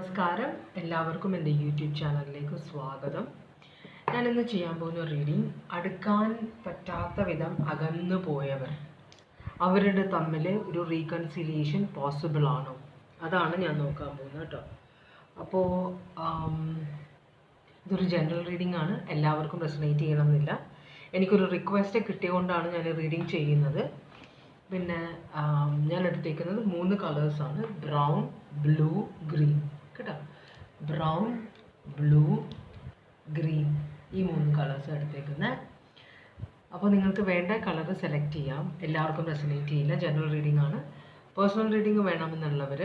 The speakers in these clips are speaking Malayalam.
നമസ്കാരം, എല്ലാവർക്കും എൻ്റെ യൂട്യൂബ് ചാനലിലേക്ക് സ്വാഗതം. ഞാനിന്ന് ചെയ്യാൻ പോകുന്ന റീഡിങ്, അടുക്കാൻ പറ്റാത്ത വിധം അകന്നു പോയവർ, അവരുടെ തമ്മിൽ ഒരു റീകൺസിലിയേഷൻ പോസിബിൾ ആണോ, അതാണ് ഞാൻ നോക്കാൻ പോകുന്നത് കേട്ടോ. അപ്പോൾ ഇതൊരു ജനറൽ റീഡിംഗ് ആണ്, എല്ലാവർക്കും റെസൊനേറ്റ് ചെയ്യണമെന്നില്ല. എനിക്കൊരു റിക്വസ്റ്റ് കിട്ടിയതുകൊണ്ടാണ് ഞാൻ റീഡിങ് ചെയ്യുന്നത്. പിന്നെ ഞാൻ എടുത്തേക്കുന്നത് 3 കളേഴ്സാണ്: ബ്രൗൺ, ബ്ലൂ, ഗ്രീൻ കേട്ടോ. ബ്രൗൺ, ബ്ലൂ, ഗ്രീൻ, ഈ 3 കളേഴ്സ് എടുത്തേക്കുന്നത്. അപ്പോൾ നിങ്ങൾക്ക് വേണ്ട കളർ സെലക്ട് ചെയ്യാം. എല്ലാവർക്കും റെസൊനേറ്റ് ചെയ്യില്ല, ജനറൽ റീഡിംഗ് ആണ്. പേഴ്സണൽ റീഡിംഗ് വേണമെന്നുള്ളവർ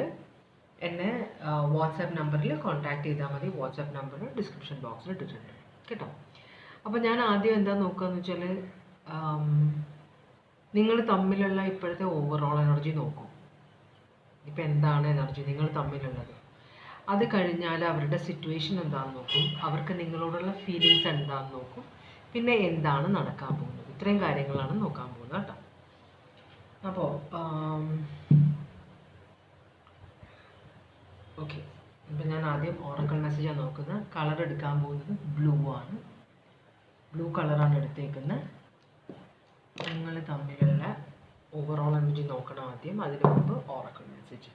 എന്നെ വാട്സാപ്പ് നമ്പറിൽ കോൺടാക്ട് ചെയ്താൽ മതി. വാട്സാപ്പ് നമ്പർ ഡിസ്ക്രിപ്ഷൻ ബോക്സിൽ ഇട്ടിട്ടുണ്ട് കേട്ടോ. അപ്പോൾ ഞാൻ ആദ്യം എന്താ നോക്കുകയെന്ന് വെച്ചാൽ, നിങ്ങൾ തമ്മിലുള്ള ഇപ്പോഴത്തെ ഓവറോൾ എനർജി നോക്കും. ഇപ്പം എന്താണ് എനർജി നിങ്ങൾ തമ്മിലുള്ളത്, അത് കഴിഞ്ഞാൽ അവരുടെ സിറ്റുവേഷൻ എന്താണെന്ന് നോക്കും, അവർക്ക് നിങ്ങളോടുള്ള ഫീലിങ്സ് എന്താണെന്ന് നോക്കും, പിന്നെ എന്താണ് നടക്കാൻ പോകുന്നത്. ഇത്രയും കാര്യങ്ങളാണ് നോക്കാൻ പോകുന്നത് കേട്ടോ. അപ്പോൾ ഓക്കെ, ഇപ്പം ഞാൻ ആദ്യം ഓറക്കിൾ മെസ്സേജാണ് നോക്കുന്നത്. കളർ എടുക്കാൻ പോകുന്നത് ബ്ലൂ ആണ്. ബ്ലൂ കളറാണ് എടുത്തേക്കുന്നത്. നിങ്ങൾ തമ്മിലുള്ള ഓവറോൾ എനർജി നോക്കണം ആദ്യം, അതിന് മുമ്പ് ഓറക്കിൾ മെസ്സേജ്.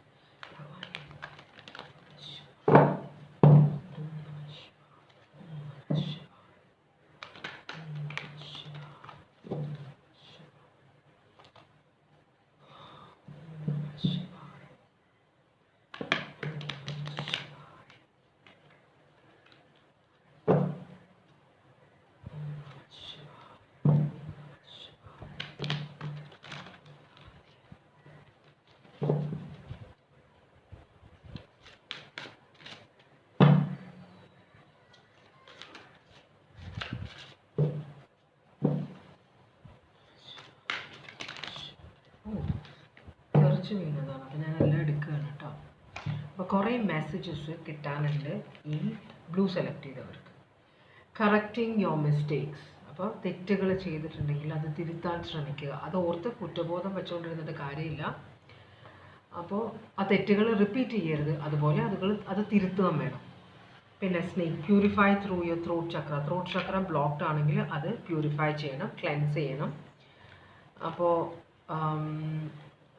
വീണതാണ്, അപ്പോൾ ഞാൻ എല്ലാം എടുക്കുകയാണ് കേട്ടോ. അപ്പോൾ കുറേ മെസ്സേജസ് കിട്ടാനുണ്ട് ഈ ബ്ലൂ സെലക്ട് ചെയ്തവർക്ക്. Correcting your mistakes. അപ്പോൾ തെറ്റുകൾ ചെയ്തിട്ടുണ്ടെങ്കിൽ അത് തിരുത്താൻ ശ്രമിക്കുക. അത് ഓർത്ത് കുറ്റബോധം വെച്ചുകൊണ്ടിരുന്നിട്ട് കാര്യമില്ല. അപ്പോൾ ആ തെറ്റുകൾ റിപ്പീറ്റ് ചെയ്യരുത്. അതുപോലെ അത് തിരുത്തുകയും വേണം. പിന്നെ snake, purify through your throat Chakra. Throat Chakra blocked ആണെങ്കിൽ അത് പ്യൂരിഫൈ ചെയ്യണം, ക്ലെൻസ് ചെയ്യണം. അപ്പോൾ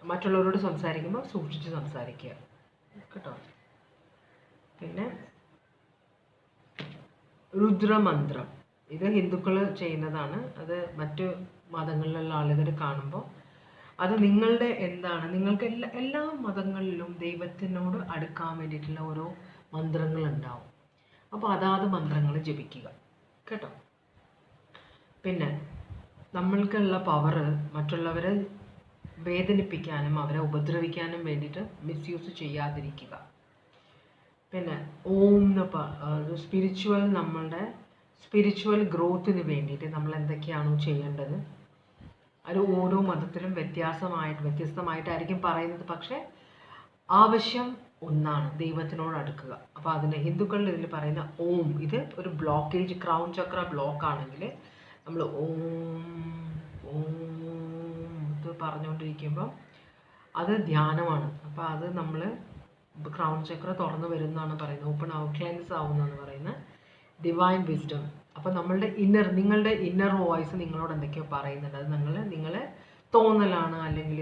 മറ്റുള്ളവരോട് സംസാരിക്കുമ്പോൾ സൂക്ഷിച്ച് സംസാരിക്കുക കേട്ടോ. പിന്നെ രുദ്രമന്ത്രം, ഇത് ഹിന്ദുക്കൾ ചെയ്യുന്നതാണ്. അത് മറ്റു മതങ്ങളിലുള്ള ആളുകൾ കാണുമ്പോൾ അത് നിങ്ങളുടെ എന്താണ്, നിങ്ങൾക്ക് എല്ലാ മതങ്ങളിലും ദൈവത്തിനോട് അടുക്കാൻ വേണ്ടിയിട്ടുള്ള ഓരോ മന്ത്രങ്ങളുണ്ടാവും. അപ്പോൾ അതാത് മന്ത്രങ്ങൾ ജപിക്കുക കേട്ടോ. പിന്നെ നമ്മൾക്കുള്ള പവർ മറ്റുള്ളവരെ വേദനിപ്പിക്കാനും അവരെ ഉപദ്രവിക്കാനും വേണ്ടിയിട്ട് മിസ്യൂസ് ചെയ്യാതിരിക്കുക. പിന്നെ ഓം നമ്മളുടെ സ്പിരിച്വൽ ഗ്രോത്തിന് വേണ്ടിയിട്ട് നമ്മൾ എന്തൊക്കെയാണോ ചെയ്യേണ്ടത്, അത് ഓരോ മതത്തിലും വ്യത്യസ്തമായിട്ടായിരിക്കും പറയുന്നത്. പക്ഷേ ആവശ്യം ഒന്നാണ്, ദൈവത്തിനോട് അടുക്കുക. അപ്പോൾ അതിന് ഹിന്ദുക്കളുടെ ഇതിൽ പറയുന്ന ഓം, ഇത് ഒരു ബ്ലോക്കേജ്, ക്രൗൺ ചക്ര ബ്ലോക്ക് ആണെങ്കിൽ നമ്മൾ ഓം ഓം പറഞ്ഞുകൊണ്ടിരിക്കുമ്പോൾ അത് ധ്യാനമാണ്. അപ്പോൾ അത് നമ്മൾ ക്രൗൺ ചക്ര തുറന്നു വരുന്നതാണ് പറയുന്നത്, ഓപ്പൺ ആവും, ക്ലെൻസ് ആവുന്നതാണ് പറയുന്നത്. Divine wisdom. അപ്പോൾ നിങ്ങളുടെ ഇന്നർ വോയിസ് നിങ്ങളോട് എന്തൊക്കെയോ പറയുന്നുണ്ട്. അത് നിങ്ങളെ തോന്നലാണ്, അല്ലെങ്കിൽ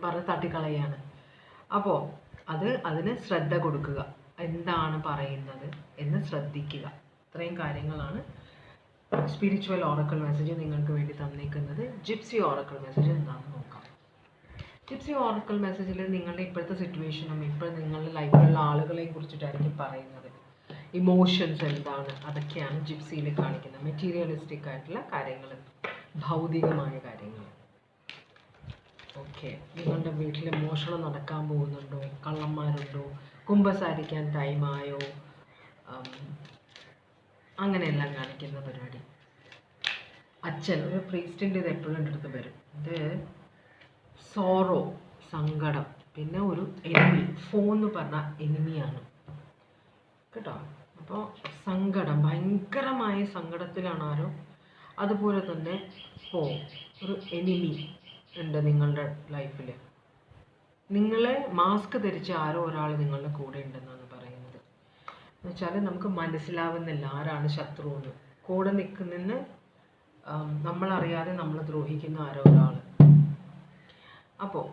പറഞ്ഞ് തട്ടിക്കളയാണ്. അപ്പോൾ അതിന് ശ്രദ്ധ കൊടുക്കുക, എന്താണ് പറയുന്നത് എന്ന് ശ്രദ്ധിക്കുക. ഇത്രയും കാര്യങ്ങളാണ് സ്പിരിച്വൽ ഓറക്കിൾ മെസ്സേജ് നിങ്ങൾക്ക് വേണ്ടി തന്നേക്കുന്നത്. ജിപ്സി ഓറക്കിൾ മെസ്സേജ് എന്താണെന്ന് നോക്കാം. ജിപ്സി ഓറക്കിൾ മെസ്സേജിൽ നിങ്ങളുടെ ഇപ്പോഴത്തെ സിറ്റുവേഷനും ഇപ്പോൾ നിങ്ങളുടെ ലൈഫിലുള്ള ആളുകളെയും കുറിച്ചിട്ടായിരിക്കും പറയുന്നത്. ഇമോഷൻസ് എന്താണ്, അതൊക്കെയാണ് ജിപ്സിയിൽ കാണിക്കുന്നത്. മെറ്റീരിയലിസ്റ്റിക് ആയിട്ടുള്ള കാര്യങ്ങൾ, ഭൗതികമായ കാര്യങ്ങൾ. ഓക്കെ, നിങ്ങളുടെ വീട്ടിൽ മോഷണം നടക്കാൻ പോകുന്നുണ്ടോ, കള്ളന്മാരുണ്ടോ, കുമ്പസാരിക്കാൻ ടൈമായോ, അങ്ങനെയെല്ലാം കാണിക്കുന്ന പരിപാടി. അച്ഛൻ, ഒരു പ്രീസ്റ്റിൻ്റെ ഇത് എപ്പോഴും എൻ്റെ അടുത്ത് വരും. ഇത് സോറോ, സങ്കടം. പിന്നെ ഒരു എനിമി, ഫോൺ എന്ന് പറഞ്ഞ എനിമിയാണ് കേട്ടോ. അപ്പോൾ സങ്കടം, ഭയങ്കരമായ സങ്കടത്തിലാണ് ആരോ. അതുപോലെ തന്നെ ഒരു എനിമി ഉണ്ട് നിങ്ങളുടെ ലൈഫിൽ. നിങ്ങളെ മാസ്ക് ധരിച്ച് ആരോ ഒരാൾ നിങ്ങളുടെ കൂടെ ഉണ്ടെന്നാണ് പറയുന്നത്. എന്നുവെച്ചാൽ നമുക്ക് മനസ്സിലാവുന്നില്ല ആരാണ് ശത്രു എന്ന്. കൂടെ നിൽക്കുന്നതിന് നമ്മളറിയാതെ നമ്മൾ ദ്രോഹിക്കുന്ന ആരോ ഒരാൾ. അപ്പോൾ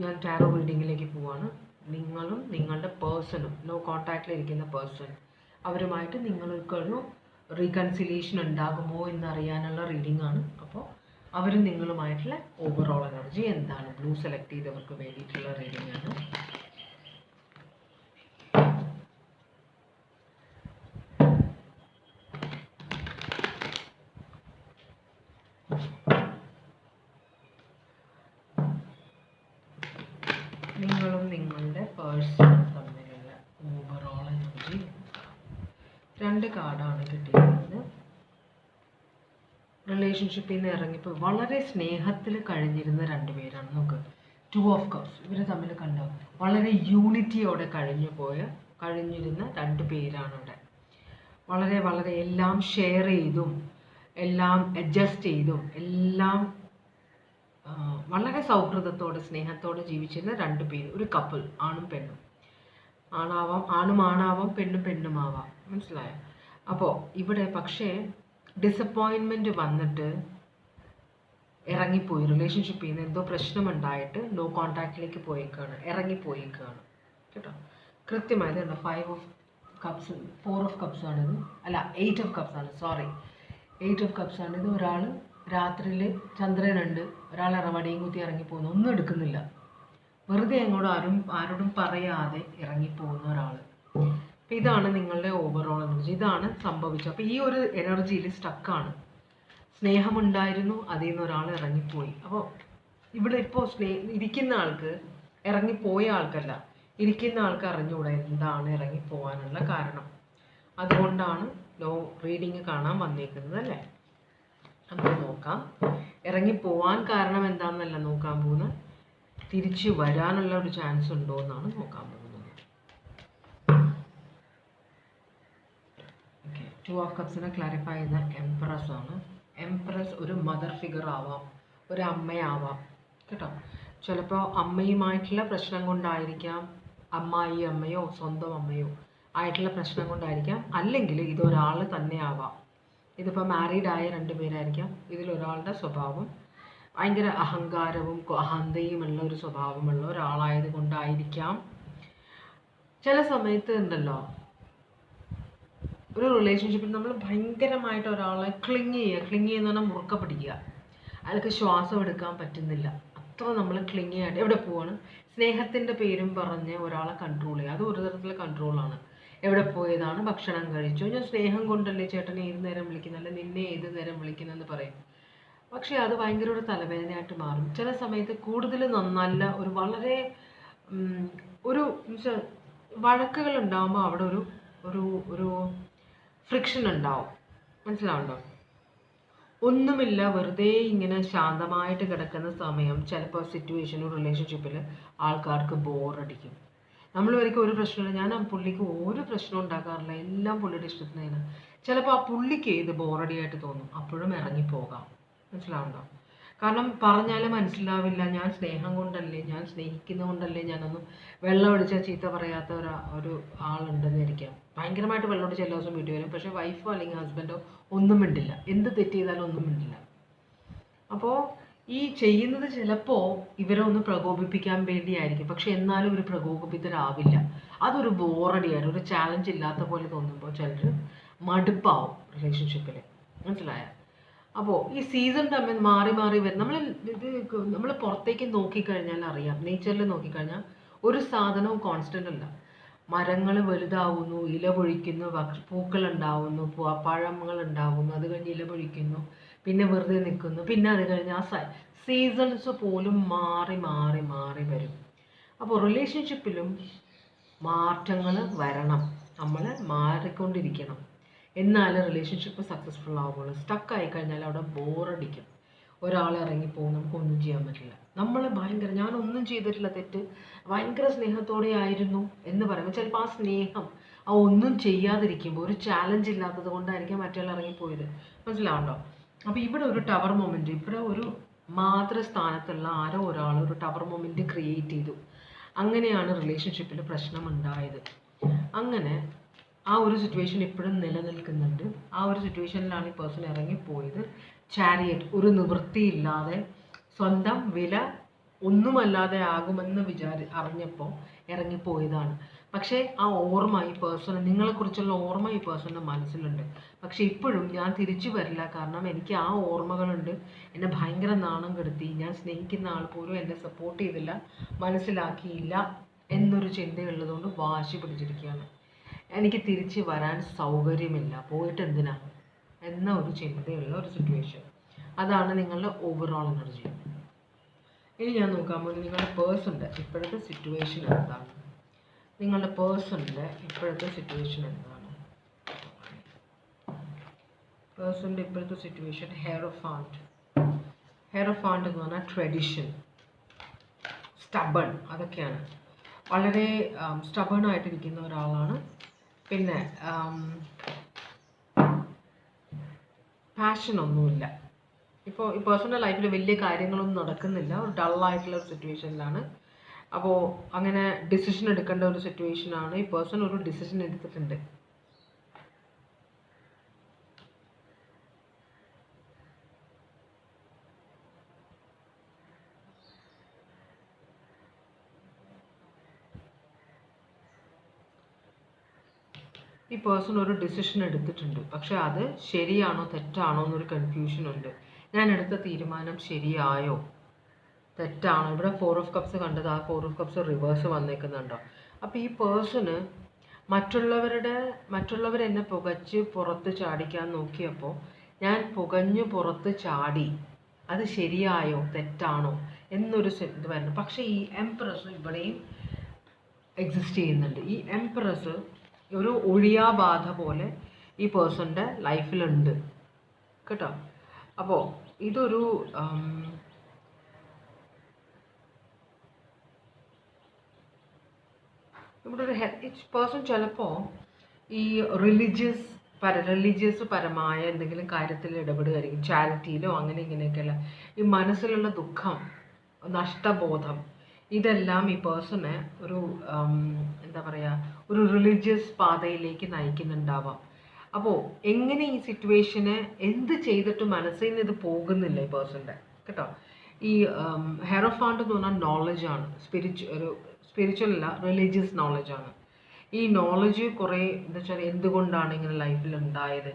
ഞാൻ ടാരോ റീഡിങ്ങിലേക്ക് പോവാണ്. നിങ്ങളും നിങ്ങളുടെ പേഴ്സണും നോ കോൺടാക്റ്റിലിരിക്കുന്ന പേഴ്സൺ അവരുമായിട്ട് നിങ്ങൾക്കൊരു റീകൺസിലിയേഷൻ ഉണ്ടാകുമോ എന്നറിയാനുള്ള റീഡിംഗ് ആണ്. അപ്പോൾ അവരും നിങ്ങളുമായിട്ടുള്ള ഓവറോൾ എനർജി എന്താണ് ബ്ലൂ സെലക്ട് ചെയ്തവർക്ക് വേണ്ടിയിട്ടുള്ള റീഡിംഗ് ആണ്. നിങ്ങളും നിങ്ങളുടെ പേഴ്സണും തമ്മിലുള്ള ഓവറോൾ എനർജി. 2 കാർഡാണ് കിട്ടിയിരിക്കുന്നത്. റിലേഷൻഷിപ്പിൽ നിന്ന് ഇറങ്ങിപ്പോൾ വളരെ സ്നേഹത്തിൽ കഴിഞ്ഞിരുന്ന 2 പേരാണ്. നോക്ക്, 2 ഓഫ് കപ്സ്. ഇവർ തമ്മിൽ കണ്ടോ വളരെ യൂണിറ്റിയോടെ കഴിഞ്ഞിരുന്ന 2 പേരാണ് ഇവിടെ. വളരെ വളരെ എല്ലാം ഷെയർ ചെയ്തും എല്ലാം അഡ്ജസ്റ്റ് ചെയ്തും എല്ലാം വളരെ സൗഹൃദത്തോടെ സ്നേഹത്തോടെ ജീവിച്ചിരുന്ന 2 പേര്. ഒരു കപ്പിൾ, ആണും പെണ്ണും. ആണാവാം പെണ്ണുമാവാം. മനസ്സിലായോ? അപ്പോൾ ഇവിടെ പക്ഷേ ഡിസപ്പോയിൻമെൻറ്റ് വന്നിട്ട് ഇറങ്ങിപ്പോയി. റിലേഷൻഷിപ്പിൽ നിന്ന് എന്തോ പ്രശ്നമുണ്ടായിട്ട് നോ കോൺടാക്റ്റിലേക്ക് ഇറങ്ങിപ്പോയേക്കാണ് കേട്ടോ. കൃത്യമായത് കണ്ടോ 5 ഓഫ് കപ്സ്, 4 ഓഫ് കപ്സ് ആണിത്. അല്ല 8 ഓഫ് കപ്സ് ആണ്, സോറി 8 ഓഫ് കപ്സ് ആണിത്. ഒരാൾ രാത്രിയിൽ ചന്ദ്രനുണ്ട്, ഒരാൾ വടിയും കുത്തി ഇറങ്ങിപ്പോകുന്നു, ഒന്നും എടുക്കുന്നില്ല, വെറുതെ ആരോടും പറയാതെ ഇറങ്ങിപ്പോകുന്ന ഒരാൾ. അപ്പം ഇതാണ് നിങ്ങളുടെ ഓവറോൾ എനർജി. ഇതാണ് സംഭവിച്ചത്. അപ്പോൾ ഈ ഒരു എനർജിയിൽ സ്റ്റക്കാണ്. സ്നേഹമുണ്ടായിരുന്നു, അതിൽ നിന്ന് ഒരാൾ ഇറങ്ങിപ്പോയി. അപ്പോൾ ഇവിടെ ഇപ്പോൾ ഇരിക്കുന്ന ആൾക്ക്, ഇറങ്ങിപ്പോയ ആൾക്കല്ല, ഇരിക്കുന്ന ആൾക്ക് അറിഞ്ഞുകൂടാ എന്താണ് ഇറങ്ങിപ്പോവാനുള്ള കാരണം. അതുകൊണ്ടാണ് റീഡിങ് കാണാൻ വന്നേക്കുന്നത് അല്ലേ. നമുക്ക് നോക്കാം. ഇറങ്ങിപ്പോവാൻ കാരണം എന്താണെന്നല്ല നോക്കാൻ പോകുന്നത്, തിരിച്ചു വരാനുള്ള ഒരു ചാൻസ് ഉണ്ടോ എന്നാണ് നോക്കാൻ പോകുന്നത്. ഓക്കെ, 2 ഓഫ് കപ്സിനെ ക്ലാരിഫൈ ചെയ്യുന്ന എംപ്രസ് ആണ്. എംപ്രസ് ഒരു മദർ ഫിഗർ ആവാം, ഒരു അമ്മയാവാം കേട്ടോ. ചിലപ്പോൾ അമ്മയുമായിട്ടുള്ള പ്രശ്നം കൊണ്ടായിരിക്കാം, അമ്മയോ സ്വന്തം അമ്മയോ ആയിട്ടുള്ള പ്രശ്നം കൊണ്ടായിരിക്കാം, അല്ലെങ്കിൽ ഇതൊരാൾ തന്നെ ആവാം. ഇതിപ്പോൾ മാരീഡായ 2 പേരായിരിക്കാം. ഇതിലൊരാളുടെ സ്വഭാവം ഭയങ്കര അഹങ്കാരവും അഹന്തയുമുള്ള ഒരു സ്വഭാവമുള്ള ഒരാളായത് കൊണ്ടായിരിക്കാം. ചില സമയത്ത് ഉണ്ടല്ലോ, ഒരു റിലേഷൻഷിപ്പിൽ നമ്മൾ ഭയങ്കരമായിട്ട് ഒരാളെ ക്ലിങ് ചെയ്യുന്ന പറഞ്ഞാൽ മുറുക്ക പിടിക്കുക. അയാൾക്ക് ശ്വാസം എടുക്കാൻ പറ്റുന്നില്ല, അത്ര നമ്മൾ ക്ലിങ് ആയിട്ട് എവിടെ പോവാണ്, സ്നേഹത്തിൻ്റെ പേരും പറഞ്ഞ് ഒരാളെ കൺട്രോൾ ചെയ്യുക. അത് ഒരു തരത്തിലുള്ള കൺട്രോളാണ്. എവിടെ പോയതാണ്, ഭക്ഷണം കഴിച്ചു, ഞാൻ സ്നേഹം കൊണ്ടല്ലേ ചേട്ടനെ ഏത് നേരം വിളിക്കുന്നല്ലേ, നിന്നെ ഏത് നേരം വിളിക്കുന്നെന്ന് പറയും. പക്ഷേ അത് ഭയങ്കര ഒരു തലവേദനയായിട്ട് മാറും. ചില സമയത്ത് കൂടുതൽ നല്ല ഒരു വളരെ ഒരു വഴക്കുകൾ ഉണ്ടാകുമ്പോൾ അവിടെ ഒരു ഫ്രിക്ഷൻ ഉണ്ടാവും. മനസ്സിലാവുണ്ടോ? ഒന്നുമില്ല, വെറുതെ ഇങ്ങനെ ശാന്തമായിട്ട് കിടക്കുന്ന സമയം ചിലപ്പോൾ സിറ്റുവേഷനും റിലേഷൻഷിപ്പിൽ ആൾക്കാർക്ക് ബോറടിക്കും. നമ്മൾ വരയ്ക്കും ഒരു പ്രശ്നമില്ല, ഞാൻ ആ പുള്ളിക്ക് ഒരു പ്രശ്നം ഉണ്ടാക്കാറില്ല, എല്ലാം പുള്ളിയുടെ ഇഷ്ടത്തിനാണ്. ചിലപ്പോൾ ആ പുള്ളിക്ക് ഇത് ബോറടിയായിട്ട് തോന്നും, അപ്പോഴും ഇറങ്ങിപ്പോകാം. മനസ്സിലാവുണ്ടോ? കാരണം പറഞ്ഞാലും മനസ്സിലാവില്ല, ഞാൻ സ്നേഹം കൊണ്ടല്ലേ, ഞാൻ സ്നേഹിക്കുന്നത് കൊണ്ടല്ലേ ഞാനൊന്നും വെള്ളം ഒഴിച്ചാൽ ചീത്ത പറയാത്ത ഒരു ആളുണ്ടെന്ന് ഇരിക്കാം. ഭയങ്കരമായിട്ട് വെള്ളം ഒഴിച്ച് എല്ലാ ദിവസവും വീട്ടിൽ വരും, പക്ഷേ വൈഫോ അല്ലെങ്കിൽ ഹസ്ബൻഡോ ഒന്നും മിണ്ടില്ല, എന്ത് തെറ്റ് ചെയ്താലും ഒന്നും മിണ്ടില്ല. അപ്പോൾ ഈ ചെയ്യുന്നത് ചിലപ്പോൾ ഇവരെ ഒന്ന് പ്രകോപിപ്പിക്കാൻ വേണ്ടിയായിരിക്കും, പക്ഷെ എന്നാലും ഒരു പ്രകോപിതരാവില്ല. അതൊരു ബോറടിയാണ്, ഒരു ചാലഞ്ച് ഇല്ലാത്ത പോലെ തോന്നുമ്പോൾ ചിലർ മടുപ്പാവും റിലേഷൻഷിപ്പിൽ. മനസ്സിലായ? അപ്പോൾ ഈ സീസൺ തമ്മിൽ മാറി വരും. നമ്മൾ പുറത്തേക്ക് നോക്കിക്കഴിഞ്ഞാൽ അറിയാം, നേച്ചറിൽ നോക്കിക്കഴിഞ്ഞാൽ ഒരു സാധനവും കോൺസ്റ്റൻ്റ് അല്ല. മരങ്ങൾ വലുതാവുന്നു, ഇല പൊഴിക്കുന്നു, പൂക്കൾ ഉണ്ടാവുന്നു, പഴങ്ങൾ ഉണ്ടാവുന്നു, അത് കഴിഞ്ഞ് ഇല പൊഴിക്കുന്നു, പിന്നെ വെറുതെ നിൽക്കുന്നു, പിന്നെ അത് കഴിഞ്ഞ് ആ സീസൺസ് പോലും മാറി വരും. അപ്പോൾ റിലേഷൻഷിപ്പിലും മാറ്റങ്ങൾ വരണം, നമ്മൾ മാറിക്കൊണ്ടിരിക്കണം, എന്നാൽ റിലേഷൻഷിപ്പ് സക്സസ്ഫുൾ ആവുകയുള്ളൂ. സ്റ്റക്കായി കഴിഞ്ഞാൽ അവിടെ ബോറടിക്കും, ഒരാൾ ഇറങ്ങിപ്പോകും, നമുക്കൊന്നും ചെയ്യാൻ പറ്റില്ല. നമ്മൾ ഞാനൊന്നും ചെയ്തിട്ടില്ല തെറ്റ്, ഭയങ്കര സ്നേഹത്തോടെ ആയിരുന്നു എന്ന് പറയുമ്പോൾ ചിലപ്പോൾ ആ സ്നേഹം ആ ഒന്നും ചെയ്യാതിരിക്കുമ്പോൾ ഒരു ചാലഞ്ച് ഇല്ലാത്തത് കൊണ്ടായിരിക്കും മറ്റേ ഇറങ്ങിപ്പോയത്. മനസ്സിലാവുണ്ടോ? അപ്പോൾ ഇവിടെ ഒരു ടവർ മൊമെൻറ്റ്, ഇവിടെ ഒരു മാതൃസ്ഥാനത്തുള്ള ആരോ ഒരാൾ ഒരു ടവർ മൊമെൻറ്റ് ക്രിയേറ്റ് ചെയ്തു. അങ്ങനെയാണ് റിലേഷൻഷിപ്പിൽ പ്രശ്നമുണ്ടായത്. അങ്ങനെ ആ ഒരു സിറ്റുവേഷൻ ഇപ്പോഴും നിലനിൽക്കുന്നുണ്ട്. ആ ഒരു സിറ്റുവേഷനിലാണ് ഈ പേഴ്സൺ ഇറങ്ങിപ്പോയത്. ചാരിയറ്റ്, ഒരു നിവൃത്തിയില്ലാതെ സ്വന്തം വില ഒന്നുമല്ലാതെ ആകുമെന്ന് അറിഞ്ഞപ്പോൾ ഇറങ്ങിപ്പോയതാണ്. പക്ഷേ ആ ഓർമ്മ ഈ പേഴ്സൺ, നിങ്ങളെക്കുറിച്ചുള്ള ഓർമ്മ ഈ പേഴ്സണിൻ്റെ മനസ്സിലുണ്ട്. പക്ഷേ ഇപ്പോഴും ഞാൻ തിരിച്ചു വരില്ല, കാരണം എനിക്ക് ആ ഓർമ്മകളുണ്ട്, എന്നെ ഭയങ്കര നാണം കെടുത്തി, ഞാൻ സ്നേഹിക്കുന്ന ആൾ പോലും എന്നെ സപ്പോർട്ട് ചെയ്തില്ല, മനസ്സിലാക്കിയില്ല എന്നൊരു ചിന്തയുള്ളതുകൊണ്ട് വാശി പിടിച്ചിരിക്കുകയാണ്. എനിക്ക് തിരിച്ച് വരാൻ സൗകര്യമില്ല, പോയിട്ട് എന്തിനാ എന്ന ഒരു ചിന്തയുള്ള ഒരു സിറ്റുവേഷൻ. അതാണ് നിങ്ങളുടെ ഓവറോൾ എനർജി. ഇനി ഞാൻ നോക്കാൻ പോകുന്നത് നിങ്ങളുടെ പേഴ്സണിൻ്റെ ഇപ്പോഴത്തെ സിറ്റുവേഷൻ എന്താണ്. നിങ്ങളുടെ പേഴ്സണിൻ്റെ ഇപ്പോഴത്തെ സിറ്റുവേഷൻ എന്താണ്? പേഴ്സണിൻ്റെ ഇപ്പോഴത്തെ സിറ്റുവേഷൻ ഹെയറോഫാൻറ്റ്. ഹെയറോഫാൻറ്റ് എന്ന് പറഞ്ഞാൽ ട്രഡീഷൻ, സ്റ്റബൺ, അതൊക്കെയാണ്. വളരെ സ്റ്റബൺ ആയിട്ടിരിക്കുന്ന ഒരാളാണ്. പിന്നെ പാഷനൊന്നുമില്ല. ഇപ്പോൾ ഈ പേഴ്സണൽ ലൈഫിൽ വലിയ കാര്യങ്ങളൊന്നും നടക്കുന്നില്ല, ഒരു ഡള്ളായിട്ടുള്ള ഒരു സിറ്റുവേഷനിലാണ്. അപ്പോൾ അങ്ങനെ ഡിസിഷൻ എടുക്കേണ്ട ഒരു സിറ്റുവേഷനാണ്. ഈ പേഴ്സൺ ഒരു ഡിസിഷൻ എടുത്തിട്ടുണ്ട്. ഈ പേഴ്സൺ ഒരു ഡിസിഷൻ എടുത്തിട്ടുണ്ട്. പക്ഷെ അത് ശരിയാണോ തെറ്റാണോ എന്നൊരു കൺഫ്യൂഷൻ ഉണ്ട്. ഞാൻ എടുത്ത തീരുമാനം ശരിയായോ തെറ്റാണോ? ഇവിടെ 4 ഓഫ് കപ്സ് കണ്ടത്, ആ 4 ഓഫ് കപ്സ് റിവേഴ്സ് വന്നേക്കുന്നുണ്ടോ? അപ്പോൾ ഈ പേഴ്സണ് മറ്റുള്ളവരെന്നെ പുകച്ച് പുറത്ത് ചാടിക്കാൻ നോക്കിയപ്പോൾ ഞാൻ പുകഞ്ഞു പുറത്ത് ചാടി, അത് ശരിയായോ തെറ്റാണോ എന്നൊരു ഇത് വരുന്നു. പക്ഷേ ഈ എംപ്രസ് ഇവിടെയും എക്സിസ്റ്റ് ചെയ്യുന്നുണ്ട്. ഈ എംപ്രസ് ഒരു ഒഴിയാബാധ പോലെ ഈ പേഴ്സണിൻ്റെ ലൈഫിലുണ്ട് കേട്ടോ. അപ്പോൾ ഇതൊരു ഇവിടെ ഒരു പേഴ്സൺ ചിലപ്പോൾ ഈ റിലീജിയസ് പരമായ എന്തെങ്കിലും കാര്യത്തിൽ ഇടപെടുകയായിരിക്കും, ചാരിറ്റിയിലോ അങ്ങനെ ഇങ്ങനെയൊക്കെയല്ല. ഈ മനസ്സിലുള്ള ദുഃഖം, നഷ്ടബോധം, ഇതെല്ലാം ഈ പേഴ്സണെ ഒരു എന്താ പറയുക, ഒരു റിലീജിയസ് പാതയിലേക്ക് നയിക്കുന്നുണ്ടാവാം. അപ്പോൾ എങ്ങനെ ഈ സിറ്റുവേഷന് എന്ത് ചെയ്തിട്ട് മനസ്സിൽ നിന്ന് ഇത് പോകുന്നില്ല ഈ പേഴ്സണിൻ്റെ കേട്ടോ. ഈ ഹെറോഫാൻറ്റ് എന്ന് പറഞ്ഞാൽ നോളജാണ്, സ്പിരിച്വൽ അല്ല, റിലീജിയസ് നോളജാണ്. ഈ നോളജ് കുറേ എന്താ വെച്ചാൽ എന്തുകൊണ്ടാണ് ഇങ്ങനെ ലൈഫിൽ ഉണ്ടായത്,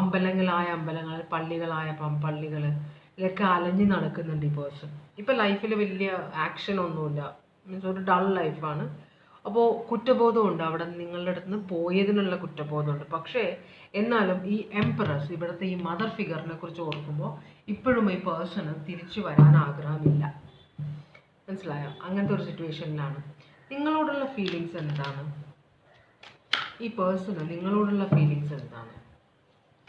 അമ്പലങ്ങൾ, പള്ളികളായ പള്ളികൾ ഇതിലൊക്കെ അലഞ്ഞു നടക്കുന്നുണ്ട് ഈ പേഴ്സൺ. ഇപ്പം ലൈഫിൽ വലിയ ആക്ഷൻ ഒന്നുമില്ല, മീൻസ് ഒരു ഡൾ ലൈഫാണ്. അപ്പോൾ കുറ്റബോധമുണ്ട്, അവിടെ നിങ്ങളുടെ അടുത്ത് നിന്ന് പോയതിനുള്ള കുറ്റബോധമുണ്ട്. പക്ഷേ എന്നാലും ഈ എംപറസ്, ഇവിടുത്തെ ഈ മദർ ഫിഗറിനെ കുറിച്ച് ഓർക്കുമ്പോൾ ഇപ്പോഴും ഈ പേഴ്സണ് തിരിച്ചു വരാൻ ആഗ്രഹമില്ല. മനസ്സിലായോ? അങ്ങനത്തെ ഒരു സിറ്റുവേഷനിലാണ്. നിങ്ങളോടുള്ള ഫീലിങ്സ് എന്താണ്? ഈ പേഴ്സണ് നിങ്ങളോടുള്ള ഫീലിങ്സ് എന്താണ്?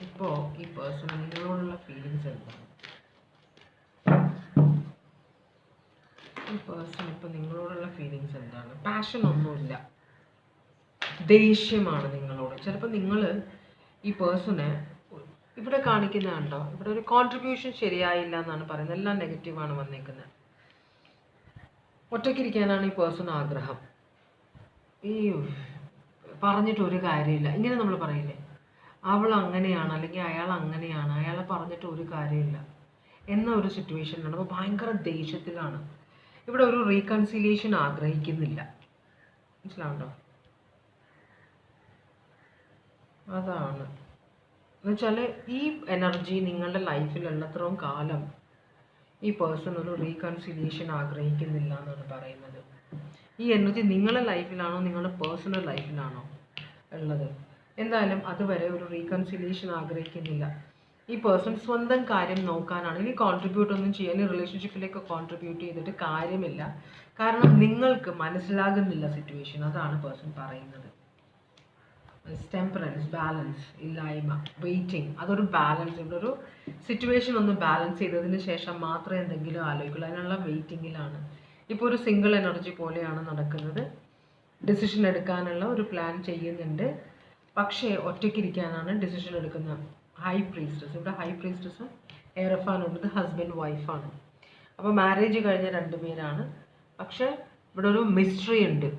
ഇപ്പോൾ ഈ പേഴ്സണ് നിങ്ങളോടുള്ള ഫീലിങ്സ് എന്താണ്? ഈ പേഴ്സൺ ഇപ്പോൾ നിങ്ങളോടുള്ള ഫീലിങ്സ് എന്താണ്? പാഷൻ ഒന്നുമില്ല, ദേഷ്യമാണ് നിങ്ങളോട്. ചിലപ്പോൾ നിങ്ങൾ ഈ പേഴ്സണെ ഇവിടെ കാണിക്കുന്ന കണ്ടോ, ഇവിടെ ഒരു കോൺട്രിബ്യൂഷൻ ശരിയായില്ല എന്നാണ് പറയുന്നത്, എല്ലാം നെഗറ്റീവാണ് വന്നേക്കുന്നത്. ഒറ്റയ്ക്കിരിക്കാനാണ് ഈ പേഴ്സൺ ആഗ്രഹം. ഈ പറഞ്ഞിട്ടൊരു കാര്യമില്ല, ഇങ്ങനെ നമ്മൾ പറയില്ലേ, അവൾ അങ്ങനെയാണ് അല്ലെങ്കിൽ അയാൾ അങ്ങനെയാണ്, അയാളെ പറഞ്ഞിട്ട് ഒരു കാര്യമില്ല എന്ന ഒരു സിറ്റുവേഷനിലാണ്. അപ്പോൾ ഭയങ്കര ദേഷ്യത്തിലാണ്. ഇവിടെ ഒരു റീകൺസിലിയേഷൻ ആഗ്രഹിക്കുന്നില്ല. മനസ്സിലാവുണ്ടോ? അതാണ് എന്നുവെച്ചാൽ ഈ എനർജി നിങ്ങളുടെ ലൈഫിലുള്ളത്രയും കാലം ഈ പേഴ്സൺ ഒരു റീകൺസിലിയേഷൻ ആഗ്രഹിക്കുന്നില്ല എന്നാണ് പറയുന്നത്. ഈ എനർജി നിങ്ങളുടെ ലൈഫിലാണോ നിങ്ങളുടെ പേഴ്സണൽ ലൈഫിലാണോ ഉള്ളത്, എന്തായാലും അതുവരെ ഒരു റീകൺസിലിയേഷൻ ആഗ്രഹിക്കുന്നില്ല. ഈ പേഴ്സൺ സ്വന്തം കാര്യം നോക്കാനാണ്. ഇനി കോൺട്രിബ്യൂട്ട് ഒന്നും ചെയ്യാൻ ഈ റിലേഷൻഷിപ്പിലേക്ക് കോൺട്രിബ്യൂട്ട് ചെയ്തിട്ട് കാര്യമില്ല, കാരണം നിങ്ങൾക്ക് മനസ്സിലാകുന്നില്ല സിറ്റുവേഷൻ. അതാണ് പേഴ്സൺ പറയുന്നത്. ടെമ്പറൻസ്, ബാലൻസ് ഇല്ലായ്മ, വെയിറ്റിംഗ്, അതൊരു ബാലൻസ്. ഇവിടെ ഒരു സിറ്റുവേഷൻ ഒന്ന് ബാലൻസ് ചെയ്തതിന് ശേഷം മാത്രമേ എന്തെങ്കിലും ആലോചിക്കുള്ളൂ. അതിനുള്ള വെയിറ്റിങ്ങിലാണ്. ഇപ്പോൾ ഒരു സിംഗിൾ എനർജി പോലെയാണ് നടക്കുന്നത്. ഡിസിഷൻ എടുക്കാനുള്ള ഒരു പ്ലാൻ ചെയ്യുന്നുണ്ട്, പക്ഷേ ഒറ്റയ്ക്കിരിക്കാനാണ് ഡിസിഷൻ എടുക്കുന്നത്. ഹൈ പ്രീസ്റ്റസ്, ഇവിടെ ഹൈ പ്രീസ്റ്റസും എയറഫാനുള്ളത് ഹസ്ബൻഡ് വൈഫാണ്. അപ്പോൾ മാരേജ് കഴിഞ്ഞ 2 പേരാണ്. പക്ഷേ ഇവിടെ ഒരു മിസ്റ്ററി ഉണ്ട്,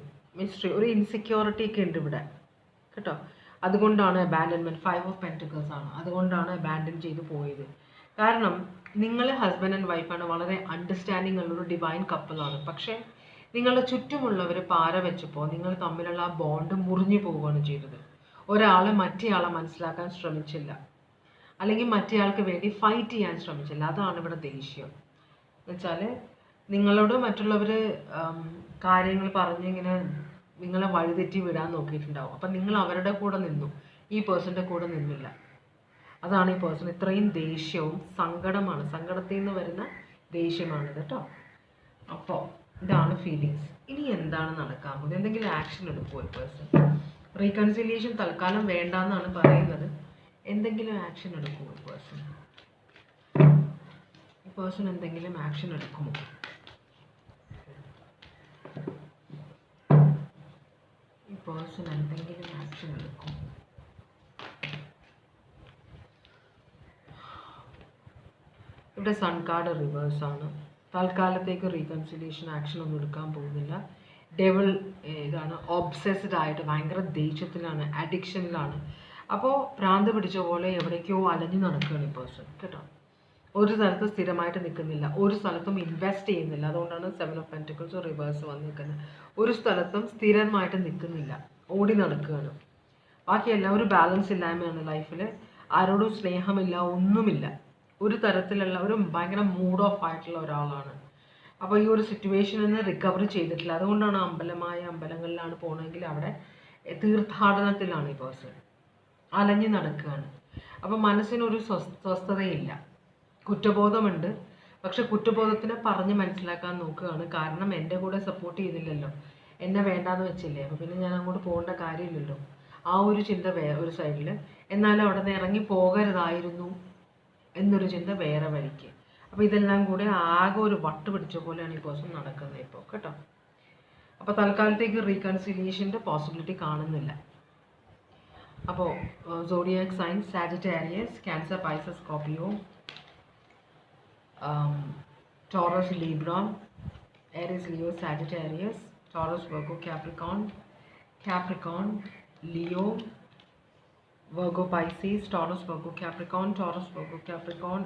ഒരു ഇൻസെക്യൂരിറ്റി ഒക്കെ ഉണ്ട് ഇവിടെ. കേട്ടോ. അതുകൊണ്ടാണ് അബാൻഡൻമെൻറ്റ്, 5 ഓഫ് പെൻറ്റിക്കിൾസ് ആണ്. അതുകൊണ്ടാണ് അബാൻഡൻ ചെയ്ത് പോയത്. കാരണം നിങ്ങൾ ഹസ്ബൻഡ് ആൻഡ് വൈഫാണ്, വളരെ അണ്ടർസ്റ്റാൻഡിങ് ഉള്ളൊരു ഡിവൈൻ കപ്പിളാണ്. പക്ഷേ നിങ്ങളുടെ ചുറ്റുമുള്ളവർ പാര വെച്ചപ്പോൾ നിങ്ങൾ തമ്മിലുള്ള ആ ബോണ്ട് മുറിഞ്ഞു പോവുകയാണ് ചെയ്തത്. ഒരാൾ മറ്റേയാളെ മനസ്സിലാക്കാൻ ശ്രമിച്ചില്ല, അല്ലെങ്കിൽ മറ്റേയാൾക്ക് വേണ്ടി ഫൈറ്റ് ചെയ്യാൻ ശ്രമിച്ചില്ല. അതാണ് ഇവിടെ ദേഷ്യം. എന്നുവെച്ചാൽ നിങ്ങളോട് മറ്റുള്ളവർ കാര്യങ്ങൾ പറഞ്ഞിങ്ങനെ നിങ്ങളെ വഴിതെറ്റി വിടാൻ നോക്കിയിട്ടുണ്ടാവും. അപ്പം നിങ്ങൾ അവരുടെ കൂടെ നിന്നു, ഈ പേഴ്സൻ്റെ കൂടെ നിന്നില്ല. അതാണ് ഈ പേഴ്സൺ ഇത്രയും ദേഷ്യവും സങ്കടമാണ്, സങ്കടത്തിൽ നിന്ന് വരുന്ന ദേഷ്യമാണ് കേട്ടോ. അപ്പോൾ ഇതാണ് ഫീലിങ്സ്. ഇനി എന്താണ് നടക്കാൻ പോകുന്നത്? എന്തെങ്കിലും ആക്ഷൻ എടുക്കുമോ ഈ പേഴ്സൺ? റീകൺസിലിയേഷൻ തൽക്കാലം വേണ്ടെന്നാണ് പറയുന്നത്. എന്തെങ്കിലും ആക്ഷൻ എടുക്കുമോ ഈ പേഴ്സൺ? ഈ പേഴ്സൺ എന്തെങ്കിലും ആക്ഷൻ എടുക്കുമോ? ഈ പേഴ്സൺ എന്തെങ്കിലും ആക്ഷൻ എടുക്കുമോ? ഇവിടെ സൺ കാർഡ് റിവേഴ്സാണ്. തൽക്കാലത്തേക്ക് റീകൺസിലിയേഷൻ ആക്ഷൻ ഒന്നും എടുക്കാൻ പോകുന്നില്ല. ഡെവിൾ ഇതാണ്, ഒബ്സെസ്ഡ് ആയിട്ട് ഭയങ്കര ദേഷ്യത്തിലാണ്, അഡിക്ഷനിലാണ്. അപ്പോൾ ഭ്രാന്ത് പിടിച്ച പോലെ എവിടേക്കോ അലഞ്ഞു നടക്കുകയാണ് ഈ പേഴ്സൺ കേട്ടോ. ഒരു സ്ഥലത്ത് സ്ഥിരമായിട്ട് നിൽക്കുന്നില്ല, ഒരു സ്ഥലത്തും ഇൻവെസ്റ്റ് ചെയ്യുന്നില്ല. അതുകൊണ്ടാണ് 7 ഓഫ് പെൻറ്റിക്കിൾസ് റിവേഴ്സ് വന്ന് നിൽക്കുന്നത്. ഒരു സ്ഥലത്തും സ്ഥിരമായിട്ട് നിൽക്കുന്നില്ല, ഓടി നടക്കുകയാണ്. ബാക്കിയെല്ലാം ഒരു ബാലൻസ് ഇല്ലായ്മയാണ് ലൈഫിൽ. ആരോടും സ്നേഹമില്ല, ഒന്നുമില്ല. ഒരു തരത്തിലുള്ള ഒരു ഭയങ്കര മൂഡ് ഓഫ് ആയിട്ടുള്ള ഒരാളാണ്. അപ്പോൾ ഈ ഒരു സിറ്റുവേഷനിൽ നിന്ന് റിക്കവർ ചെയ്തിട്ടില്ല. അതുകൊണ്ടാണ് അമ്പലങ്ങളിലാണ് പോകണമെങ്കിൽ അവിടെ തീർത്ഥാടനത്തിലാണ് ഈ പേഴ്സൺ, അലഞ്ഞു നടക്കുകയാണ്. അപ്പോൾ മനസ്സിനൊരു സ്വസ്ഥതയില്ല, കുറ്റബോധമുണ്ട്. പക്ഷെ കുറ്റബോധത്തിനെ പറഞ്ഞ് മനസ്സിലാക്കാൻ നോക്കുകയാണ്. കാരണം എൻ്റെ കൂടെ സപ്പോർട്ട് ചെയ്തില്ലല്ലോ, എന്നെ വേണ്ടാന്ന് വെച്ചില്ലേ, അപ്പോൾ പിന്നെ ഞാൻ അങ്ങോട്ട് പോകേണ്ട കാര്യമില്ലല്ലോ. ആ ഒരു ചിന്ത ഒരു സൈഡിൽ. എന്നാലും അവിടെ നിന്ന് ഇറങ്ങി പോകരുതായിരുന്നു എന്നൊരു ചിന്ത വേറെ വഴിക്ക്. അപ്പോൾ ഇതെല്ലാം കൂടെ ആകെ ഒരു വട്ട് പിടിച്ച പോലെയാണ് ഈ പേഴ്സൺ നടക്കുന്നത് ഇപ്പോൾ കേട്ടോ. അപ്പോൾ തൽക്കാലത്തേക്ക് റീകൺസിലിയേഷൻ്റെ പോസിബിലിറ്റി കാണുന്നില്ല. അപ്പോൾ zodiac signs Sagittarius, Cancer, Pisces, Scorpio, Taurus, Libra, Aries, Leo, Sagittarius, Taurus, Virgo, Capricorn, Leo, Virgo, Pisces, Taurus, Virgo, Capricorn,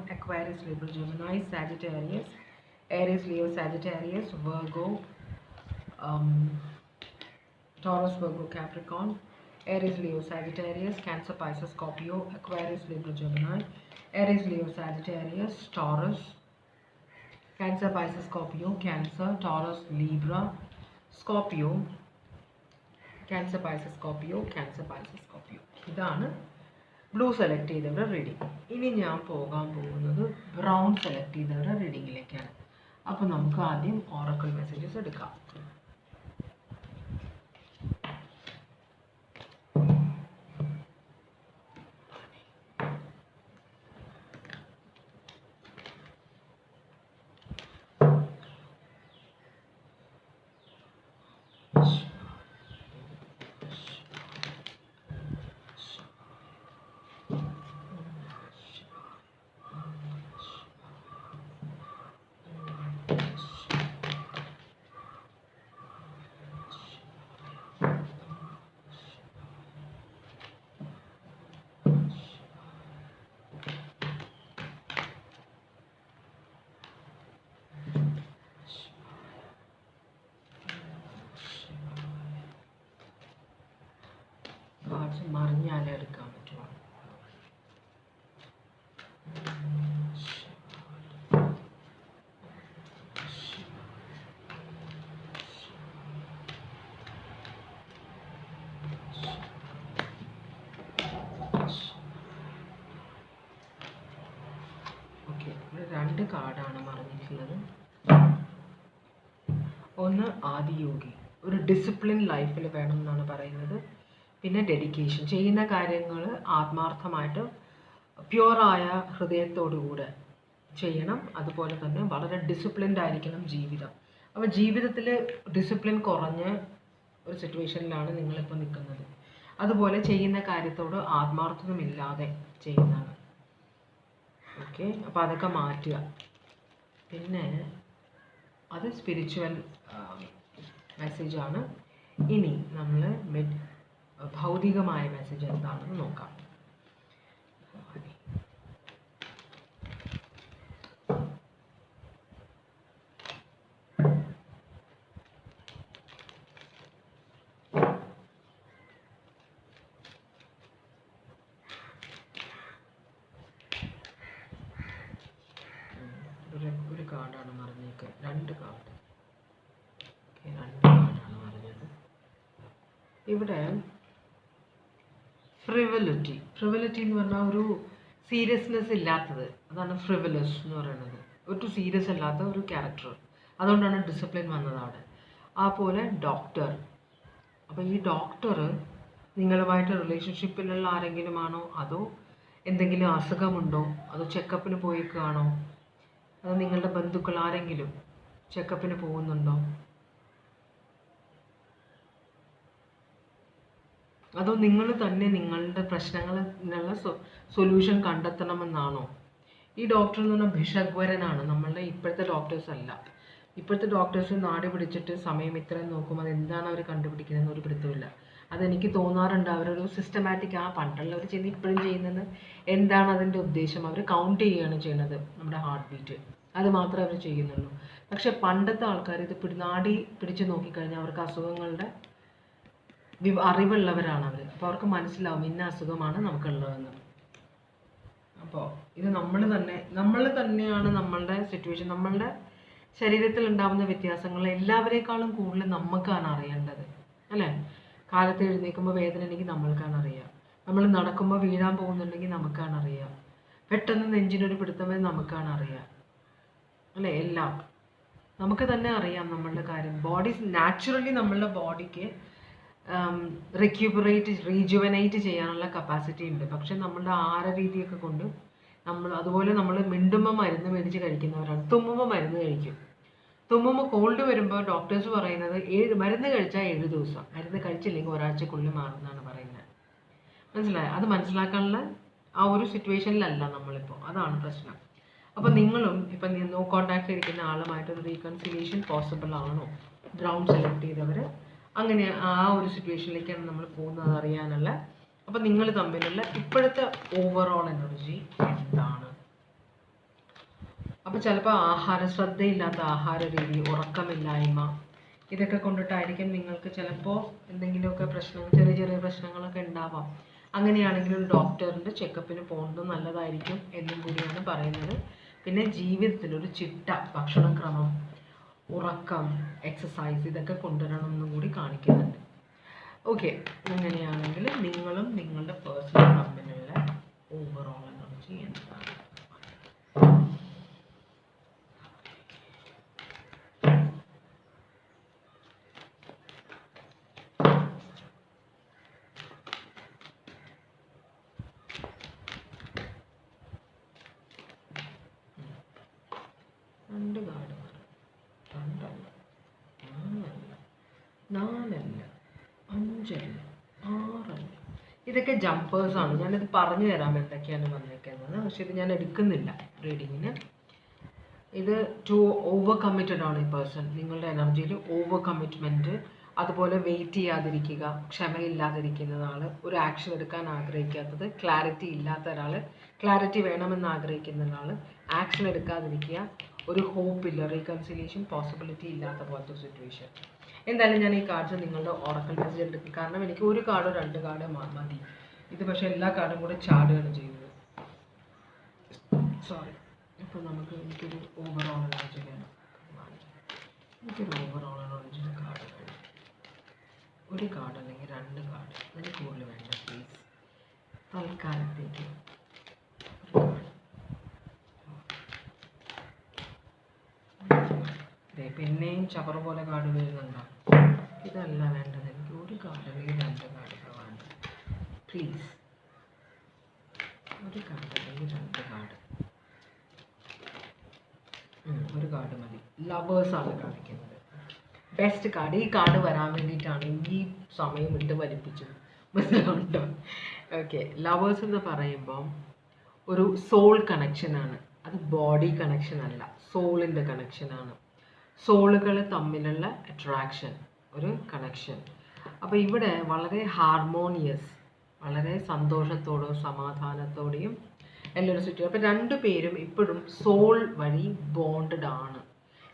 Aquarius, Libra, Gemini, Sagittarius, Aries, Leo, Sagittarius, Virgo, Taurus, Virgo, Capricorn, Aries, Leo, Sagittarius, Cancer, Pisces, Scorpio, Aquarius, Libra, Gemini, Aries, Leo, Sagittarius, Taurus, Cancer, Pisces, Scorpio, Cancer, Taurus, Libra, Scorpio, Cancer, Pisces, Scorpio, Cancer, Pisces, Scorpio. ഇതാണ് ബ്ലൂ സെലക്ട് ചെയ്തവരുടെ റീഡിങ്. ഇനി ഞാൻ പോകാൻ പോകുന്നത് ബ്രൗൺ സെലക്ട് ചെയ്തവരുടെ റീഡിങ്ങിലേക്കാണ്. അപ്പോൾ നമുക്ക് ആദ്യം ഓറക്കിൾ മെസ്സേജസ് എടുക്കാം. കാർഡ്സ് മറിഞ്ഞാലേ എടുക്കാൻ പറ്റുള്ളൂ. ഓക്കെ, ഇവിടെ 2 കാർഡാണ് മറിഞ്ഞിട്ടുള്ളത്. ഒന്ന് ആദിയോഗി, ഒരു ഡിസിപ്ലിൻ ലൈഫിൽ വേണം എന്നാണ് പറയുന്നത്. പിന്നെ ഡെഡിക്കേഷൻ, ചെയ്യുന്ന കാര്യങ്ങൾ ആത്മാർത്ഥമായിട്ട് പ്യുവറായ ഹൃദയത്തോടുകൂടെ ചെയ്യണം. അതുപോലെ തന്നെ വളരെ ഡിസിപ്ലിൻഡ് ആയിരിക്കണം ജീവിതം. അപ്പോൾ ജീവിതത്തിൽ ഡിസിപ്ലിൻ കുറഞ്ഞ ഒരു സിറ്റുവേഷനിലാണ് നിങ്ങളിപ്പോൾ നിൽക്കുന്നത്. അതുപോലെ ചെയ്യുന്ന കാര്യത്തോട് ആത്മാർത്ഥതമില്ലാതെ ചെയ്യുന്നതാണ്. ഓക്കെ, അപ്പോൾ അതൊക്കെ മാറ്റുക. പിന്നെ അത് സ്പിരിച്വൽ മെസ്സേജാണ്. ഇനി നമ്മൾ ഭൗതികമായ മെസ്സേജ് എന്താണെന്ന് നോക്കാം. ഒരു കാർഡാണ് മറിഞ്ഞേക്ക്, 2 കാർഡ്. ഓക്കെ, 2 കാർഡാണ് മറിഞ്ഞത്. ഇവിടെ ഫ്രിവലിറ്റി എന്ന് പറഞ്ഞാൽ ഒരു സീരിയസ്നെസ് ഇല്ലാത്തത്, അതാണ് ഫ്രിവലസ് എന്ന് പറയുന്നത്. ഒരു സീരിയസ് അല്ലാത്ത ഒരു ക്യാരക്ടർ, അതുകൊണ്ടാണ് ഡിസിപ്ലിൻ വന്നത് അവിടെ. ആ പോലെ ഡോക്ടർ. അപ്പോൾ ഈ ഡോക്ടർ നിങ്ങളുമായിട്ട് റിലേഷൻഷിപ്പിലുള്ള ആരെങ്കിലും ആണോ, അതോ എന്തെങ്കിലും അസുഖമുണ്ടോ, അതോ ചെക്കപ്പിന് പോയിക്കാണോ, അതോ നിങ്ങളുടെ ബന്ധുക്കൾ ആരെങ്കിലും ചെക്കപ്പിന് പോകുന്നുണ്ടോ, അതോ നിങ്ങൾ തന്നെ നിങ്ങളുടെ പ്രശ്നങ്ങളിനുള്ള സൊല്യൂഷൻ കണ്ടെത്തണമെന്നാണോ? ഈ ഡോക്ടർ എന്ന് പറഞ്ഞാൽ ഭിഷഗ്വരനാണ്, നമ്മളുടെ ഇപ്പോഴത്തെ ഡോക്ടേഴ്സ് അല്ല. ഇപ്പോഴത്തെ ഡോക്ടേഴ്സ് നാട് പിടിച്ചിട്ട് സമയം ഇത്രയും നോക്കും, അതെന്താണ് അവർ കണ്ടുപിടിക്കുന്നതെന്ന് ഒരു പിടുത്തമില്ല. അതെനിക്ക് തോന്നാറുണ്ട് അവരൊരു സിസ്റ്റമാറ്റിക്, പണ്ടുള്ളവർ ചെയ്യുന്നത് ഇപ്പോഴും ചെയ്യുന്നത് എന്താണ് അതിൻ്റെ ഉദ്ദേശം, അവർ കൗണ്ട് ചെയ്യുകയാണ് ചെയ്യുന്നത് നമ്മുടെ ഹാർട്ട് ബീറ്റ്, അത് മാത്രമേ അവർ ചെയ്യുന്നുള്ളൂ. പക്ഷെ പണ്ടത്തെ ആൾക്കാർ ഇത് നാടി പിടിച്ച് നോക്കിക്കഴിഞ്ഞാൽ അവർക്ക് അസുഖങ്ങളുടെ അറിവുള്ളവരാണ് അവർ. അപ്പോൾ അവർക്ക് മനസ്സിലാവും ഇന്ന അസുഖമാണ് നമുക്കുള്ളതെന്ന്. അപ്പോൾ ഇത് നമ്മൾ തന്നെയാണ് നമ്മളുടെ സിറ്റുവേഷൻ, നമ്മളുടെ ശരീരത്തിൽ ഉണ്ടാകുന്ന വ്യത്യാസങ്ങൾ എല്ലാവരേക്കാളും കൂടുതൽ നമുക്കാണ് അറിയേണ്ടത്, അല്ലേ? കാലത്ത് എഴുന്നേൽക്കുമ്പോൾ വേദന ഉണ്ടെങ്കിൽ നമ്മൾക്കാണ് അറിയാം, നമ്മൾ നടക്കുമ്പോൾ വീഴാൻ പോകുന്നുണ്ടെങ്കിൽ നമുക്കാണ് അറിയാം, പെട്ടെന്ന് നെഞ്ചിനൊരു പിടുത്തമേ നമുക്കാണ് അറിയാം, അല്ലേ? എല്ലാം നമുക്ക് തന്നെ അറിയാം നമ്മളുടെ കാര്യം. ബോഡി നാച്ചുറലി നമ്മളുടെ ബോഡിക്ക് റീജുവനേറ്റ് ചെയ്യാനുള്ള കപ്പാസിറ്റി ഉണ്ട്. പക്ഷെ നമ്മളുടെ ആഹാര രീതിയൊക്കെ കൊണ്ട് അതുപോലെ നമ്മൾ മിണ്ടുമ്പോൾ മരുന്ന് മേടിച്ച് കഴിക്കുന്നവരാണ്. തുമ്മുമ്പോൾ മരുന്ന് കഴിക്കും. തുമ്മുമ്പോൾ കോൾഡ് വരുമ്പോൾ ഡോക്ടേഴ്സ് പറയുന്നത് മരുന്ന് കഴിച്ചാൽ 7 ദിവസം, മരുന്ന് കഴിച്ചില്ലെങ്കിൽ ഒരാഴ്ചക്കുള്ളിൽ മാറുമെന്നാണ് പറയുന്നത്. മനസ്സിലായോ? അത് മനസ്സിലാക്കാനുള്ള ആ ഒരു സിറ്റുവേഷനിലല്ല നമ്മളിപ്പോൾ, അതാണ് പ്രശ്നം. അപ്പോൾ നിങ്ങളും ഇപ്പം നോ കോണ്ടാക്ട് ഇരിക്കുന്ന ആളുമായിട്ടൊരു റീകൺസിലിയേഷൻ പോസിബിൾ ആണോ? ബ്രൗൺ സെലക്ട് ചെയ്തവർ അങ്ങനെ ആ ഒരു സിറ്റുവേഷനിലേക്കാണ് നമ്മൾ പോകുന്നത് അറിയാനുള്ള. അപ്പം നിങ്ങൾ തമ്മിലുള്ള ഇപ്പോഴത്തെ ഓവറോൾ എനർജി എന്താണ്? അപ്പോൾ ചിലപ്പോൾ ശ്രദ്ധയില്ലാത്ത ആഹാര രീതി, ഉറക്കമില്ലായ്മ, ഇതൊക്കെ കൊണ്ടിട്ടായിരിക്കും നിങ്ങൾക്ക് ചിലപ്പോൾ എന്തെങ്കിലുമൊക്കെ പ്രശ്നങ്ങൾ, ചെറിയ ചെറിയ പ്രശ്നങ്ങളൊക്കെ ഉണ്ടാവാം. അങ്ങനെയാണെങ്കിൽ ഒരു ഡോക്ടറിൻ്റെ ചെക്കപ്പിന് പോകുന്നത് നല്ലതായിരിക്കും എന്നും കൂടിയാണ് പറയുന്നത്. പിന്നെ ജീവിതത്തിൽ ഒരു ചിട്ട, ഭക്ഷണക്രമം, ഉറക്കം, എക്സസൈസ് ഇതൊക്കെ കൊണ്ടുവരണമെന്നും കൂടി കാണിക്കുന്നുണ്ട്. ഓക്കെ, അങ്ങനെയാണെങ്കിൽ നിങ്ങളും നിങ്ങളുടെ പേഴ്സണൽ തമ്മിലുള്ള ഓവറോൾ എനർജി എന്താണ്? രണ്ട് കാർഡ്, 2 അല്ല, 4 അല്ല, 5 അല്ല, 6 അല്ല. ഇതൊക്കെ ജമ്പേഴ്സാണ്. ഞാനിത് പറഞ്ഞു തരാം എന്തൊക്കെയാണ് വന്നേക്കുന്നത്. പക്ഷെ ഇത് ഞാൻ എടുക്കുന്നില്ല റീഡിങ്ങിന്. ഇത് ഓവർ കമ്മിറ്റഡ് ആണ് ഈ പേഴ്സൺ. നിങ്ങളുടെ എനർജിയിൽ ഓവർ കമ്മിറ്റ്മെൻറ്റ്, അതുപോലെ വെയിറ്റ് ചെയ്യാതിരിക്കുക, ക്ഷമയില്ലാതിരിക്കുന്ന ആൾ, ഒരു ആക്ഷൻ എടുക്കാൻ ആഗ്രഹിക്കാത്തത്, ക്ലാരിറ്റി ഇല്ലാത്ത ഒരാൾ, ക്ലാരിറ്റി വേണമെന്ന് ആഗ്രഹിക്കുന്ന ഒരാൾ, ആക്ഷൻ എടുക്കാതിരിക്കുക, ഒരു ഹോപ്പില്ല, റീകൺസിലിയേഷൻ പോസിബിലിറ്റി ഇല്ലാത്ത പോലത്തെ സിറ്റുവേഷൻ. എന്തായാലും ഞാൻ ഈ കാർഡ്സ് നിങ്ങളുടെ ഓറക്കൽ മെസ്സേജ് എടുക്കും. കാരണം എനിക്ക് ഒരു കാർഡോ 2 കാർഡോ മതി. ഇത് പക്ഷേ എല്ലാ കാർഡും കൂടെ ചാടുകയാണ് ചെയ്യുന്നത്. സോറി. ഇപ്പോൾ എനിക്കൊരു ഓവറോൾ എനർജി വേണം. എനിക്കൊരു ഓവറോൾ എനർജിയുടെ കാർഡ് വേണം. ഒരു കാർഡ് അല്ലെങ്കിൽ 2 കാർഡ്, അതിന് കൂടുതൽ വേണ്ട പ്ലീസ്. തൽക്കാലത്തേക്ക് ഒരു കാർഡ്. പിന്നെയും ചവറ പോലെ കാർഡ് വരുന്നുണ്ടോ? ഇതല്ല വേണ്ടത്. എനിക്ക് ഒരു കാർഡ് അല്ലെങ്കിൽ 2 കാർഡൊക്കെ വേണ്ട പ്ലീസ്. ഒരു കാർഡ് അല്ലെങ്കിൽ 2 കാർഡ്, ഒരു കാർഡ് മതി. ലവേഴ്സാണ് കാണിക്കുന്നത്. Best card. ഈ കാർഡ് വരാൻ വേണ്ടിയിട്ടാണ് ഈ സമയം ഇട്ട് വലിപ്പിച്ചത്, മനസ്സിലുണ്ടോ? ഓക്കെ, ലവേഴ്സ് എന്ന് പറയുമ്പം ഒരു സോൾ കണക്ഷനാണ്. അത് ബോഡി കണക്ഷൻ അല്ല, സോളിൻ്റെ കണക്ഷനാണ്. സോളുകൾ തമ്മിലുള്ള അട്രാക്ഷൻ, ഒരു കണക്ഷൻ. അപ്പോൾ ഇവിടെ വളരെ ഹാർമോണിയസ്, വളരെ സന്തോഷത്തോടും സമാധാനത്തോടെയും എല്ലാവരും ചുറ്റും. അപ്പോൾ രണ്ടുപേരും ഇപ്പോഴും സോൾ വഴി ബോണ്ടഡ് ആണ്.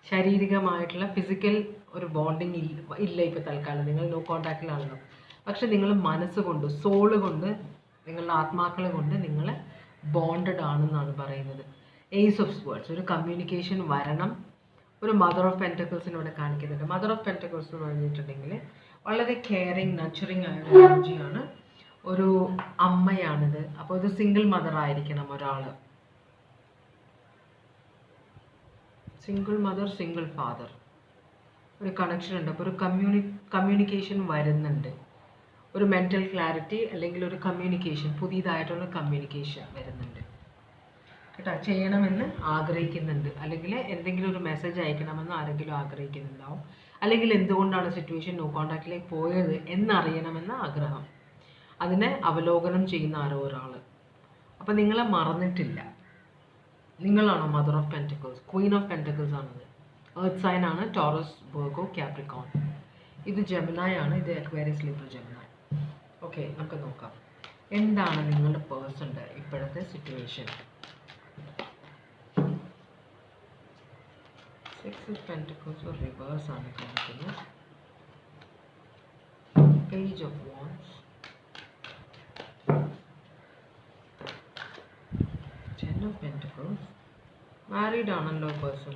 ശാരീരികമായിട്ടുള്ള ഫിസിക്കൽ ഒരു ബോണ്ടിങ് ഇല്ല ഇപ്പോൾ തൽക്കാലം, നിങ്ങൾ നോ കോണ്ടാക്റ്റിലാണല്ലോ. പക്ഷെ നിങ്ങൾ മനസ്സുകൊണ്ട്, സോള് കൊണ്ട്, നിങ്ങളുടെ ആത്മാക്കളെ കൊണ്ട് നിങ്ങൾ ബോണ്ടഡ് ആണെന്നാണ് പറയുന്നത്. ഏസ് ഓഫ് സ്വേർഡ്സ്, ഒരു കമ്മ്യൂണിക്കേഷൻ വരണം. ഒരു മദർ ഓഫ് പെൻറ്റക്കിൾസിന് ഇവിടെ കാണിക്കുന്നുണ്ട്. മദർ ഓഫ് പെൻറ്റക്കിൾസ് എന്ന് പറഞ്ഞിട്ടുണ്ടെങ്കിൽ വളരെ കെയറിങ്, നർച്ചറിങ് ആയ ഒരു എനർജിയാണ്, ഒരു അമ്മയാണിത്. അപ്പോൾ ഇത് സിംഗിൾ മദർ ആയിരിക്കണം ഒരാൾ, സിംഗിൾ മദർ, സിംഗിൾ ഫാദർ, ഒരു കണക്ഷൻ ഉണ്ട്. അപ്പോൾ ഒരു കമ്മ്യൂണിക്കേഷൻ വരുന്നുണ്ട്, ഒരു മെൻ്റൽ ക്ലാരിറ്റി അല്ലെങ്കിൽ ഒരു കമ്മ്യൂണിക്കേഷൻ, പുതിയതായിട്ടുള്ള കമ്മ്യൂണിക്കേഷൻ വരുന്നുണ്ട് കേട്ടോ. ചെയ്യണമെന്ന് ആഗ്രഹിക്കുന്നുണ്ട്, അല്ലെങ്കിൽ എന്തെങ്കിലും ഒരു മെസ്സേജ് അയക്കണമെന്ന് ആരെങ്കിലും ആഗ്രഹിക്കുന്നുണ്ടാവും, അല്ലെങ്കിൽ എന്തുകൊണ്ടാണ് സിറ്റുവേഷൻ നോ കോണ്ടാക്റ്റിലേക്ക് പോയത് എന്നറിയണമെന്ന ആഗ്രഹം, അതിനെ അവലോകനം ചെയ്യുന്ന ആരോ ഒരാൾ. അപ്പം നിങ്ങളെ മറന്നിട്ടില്ല. നിങ്ങളാണോ mother of pentacles? Queen of pentacles ആണത്. എർത്ത് സൈൻ ആണ്, ടോറസ്, വെർഗോ, കാപ്രിക്കോൺ. ഇത് ജെമിനായ് ആണ്, ഇത് അക്വേറിയസ്, ലിബ്ര, ജെമിനായ്. ഓക്കെ, നമുക്ക് നോക്കാം എന്താണ് നിങ്ങളുടെ പേഴ്സണിൻ്റെ ഇപ്പോഴത്തെ situation. Six of pentacles reverse ആണ് കാണിക്കുന്നത്. Page of wands, 10 of pentacles. Married ആണല്ലോ പേഴ്സൺ,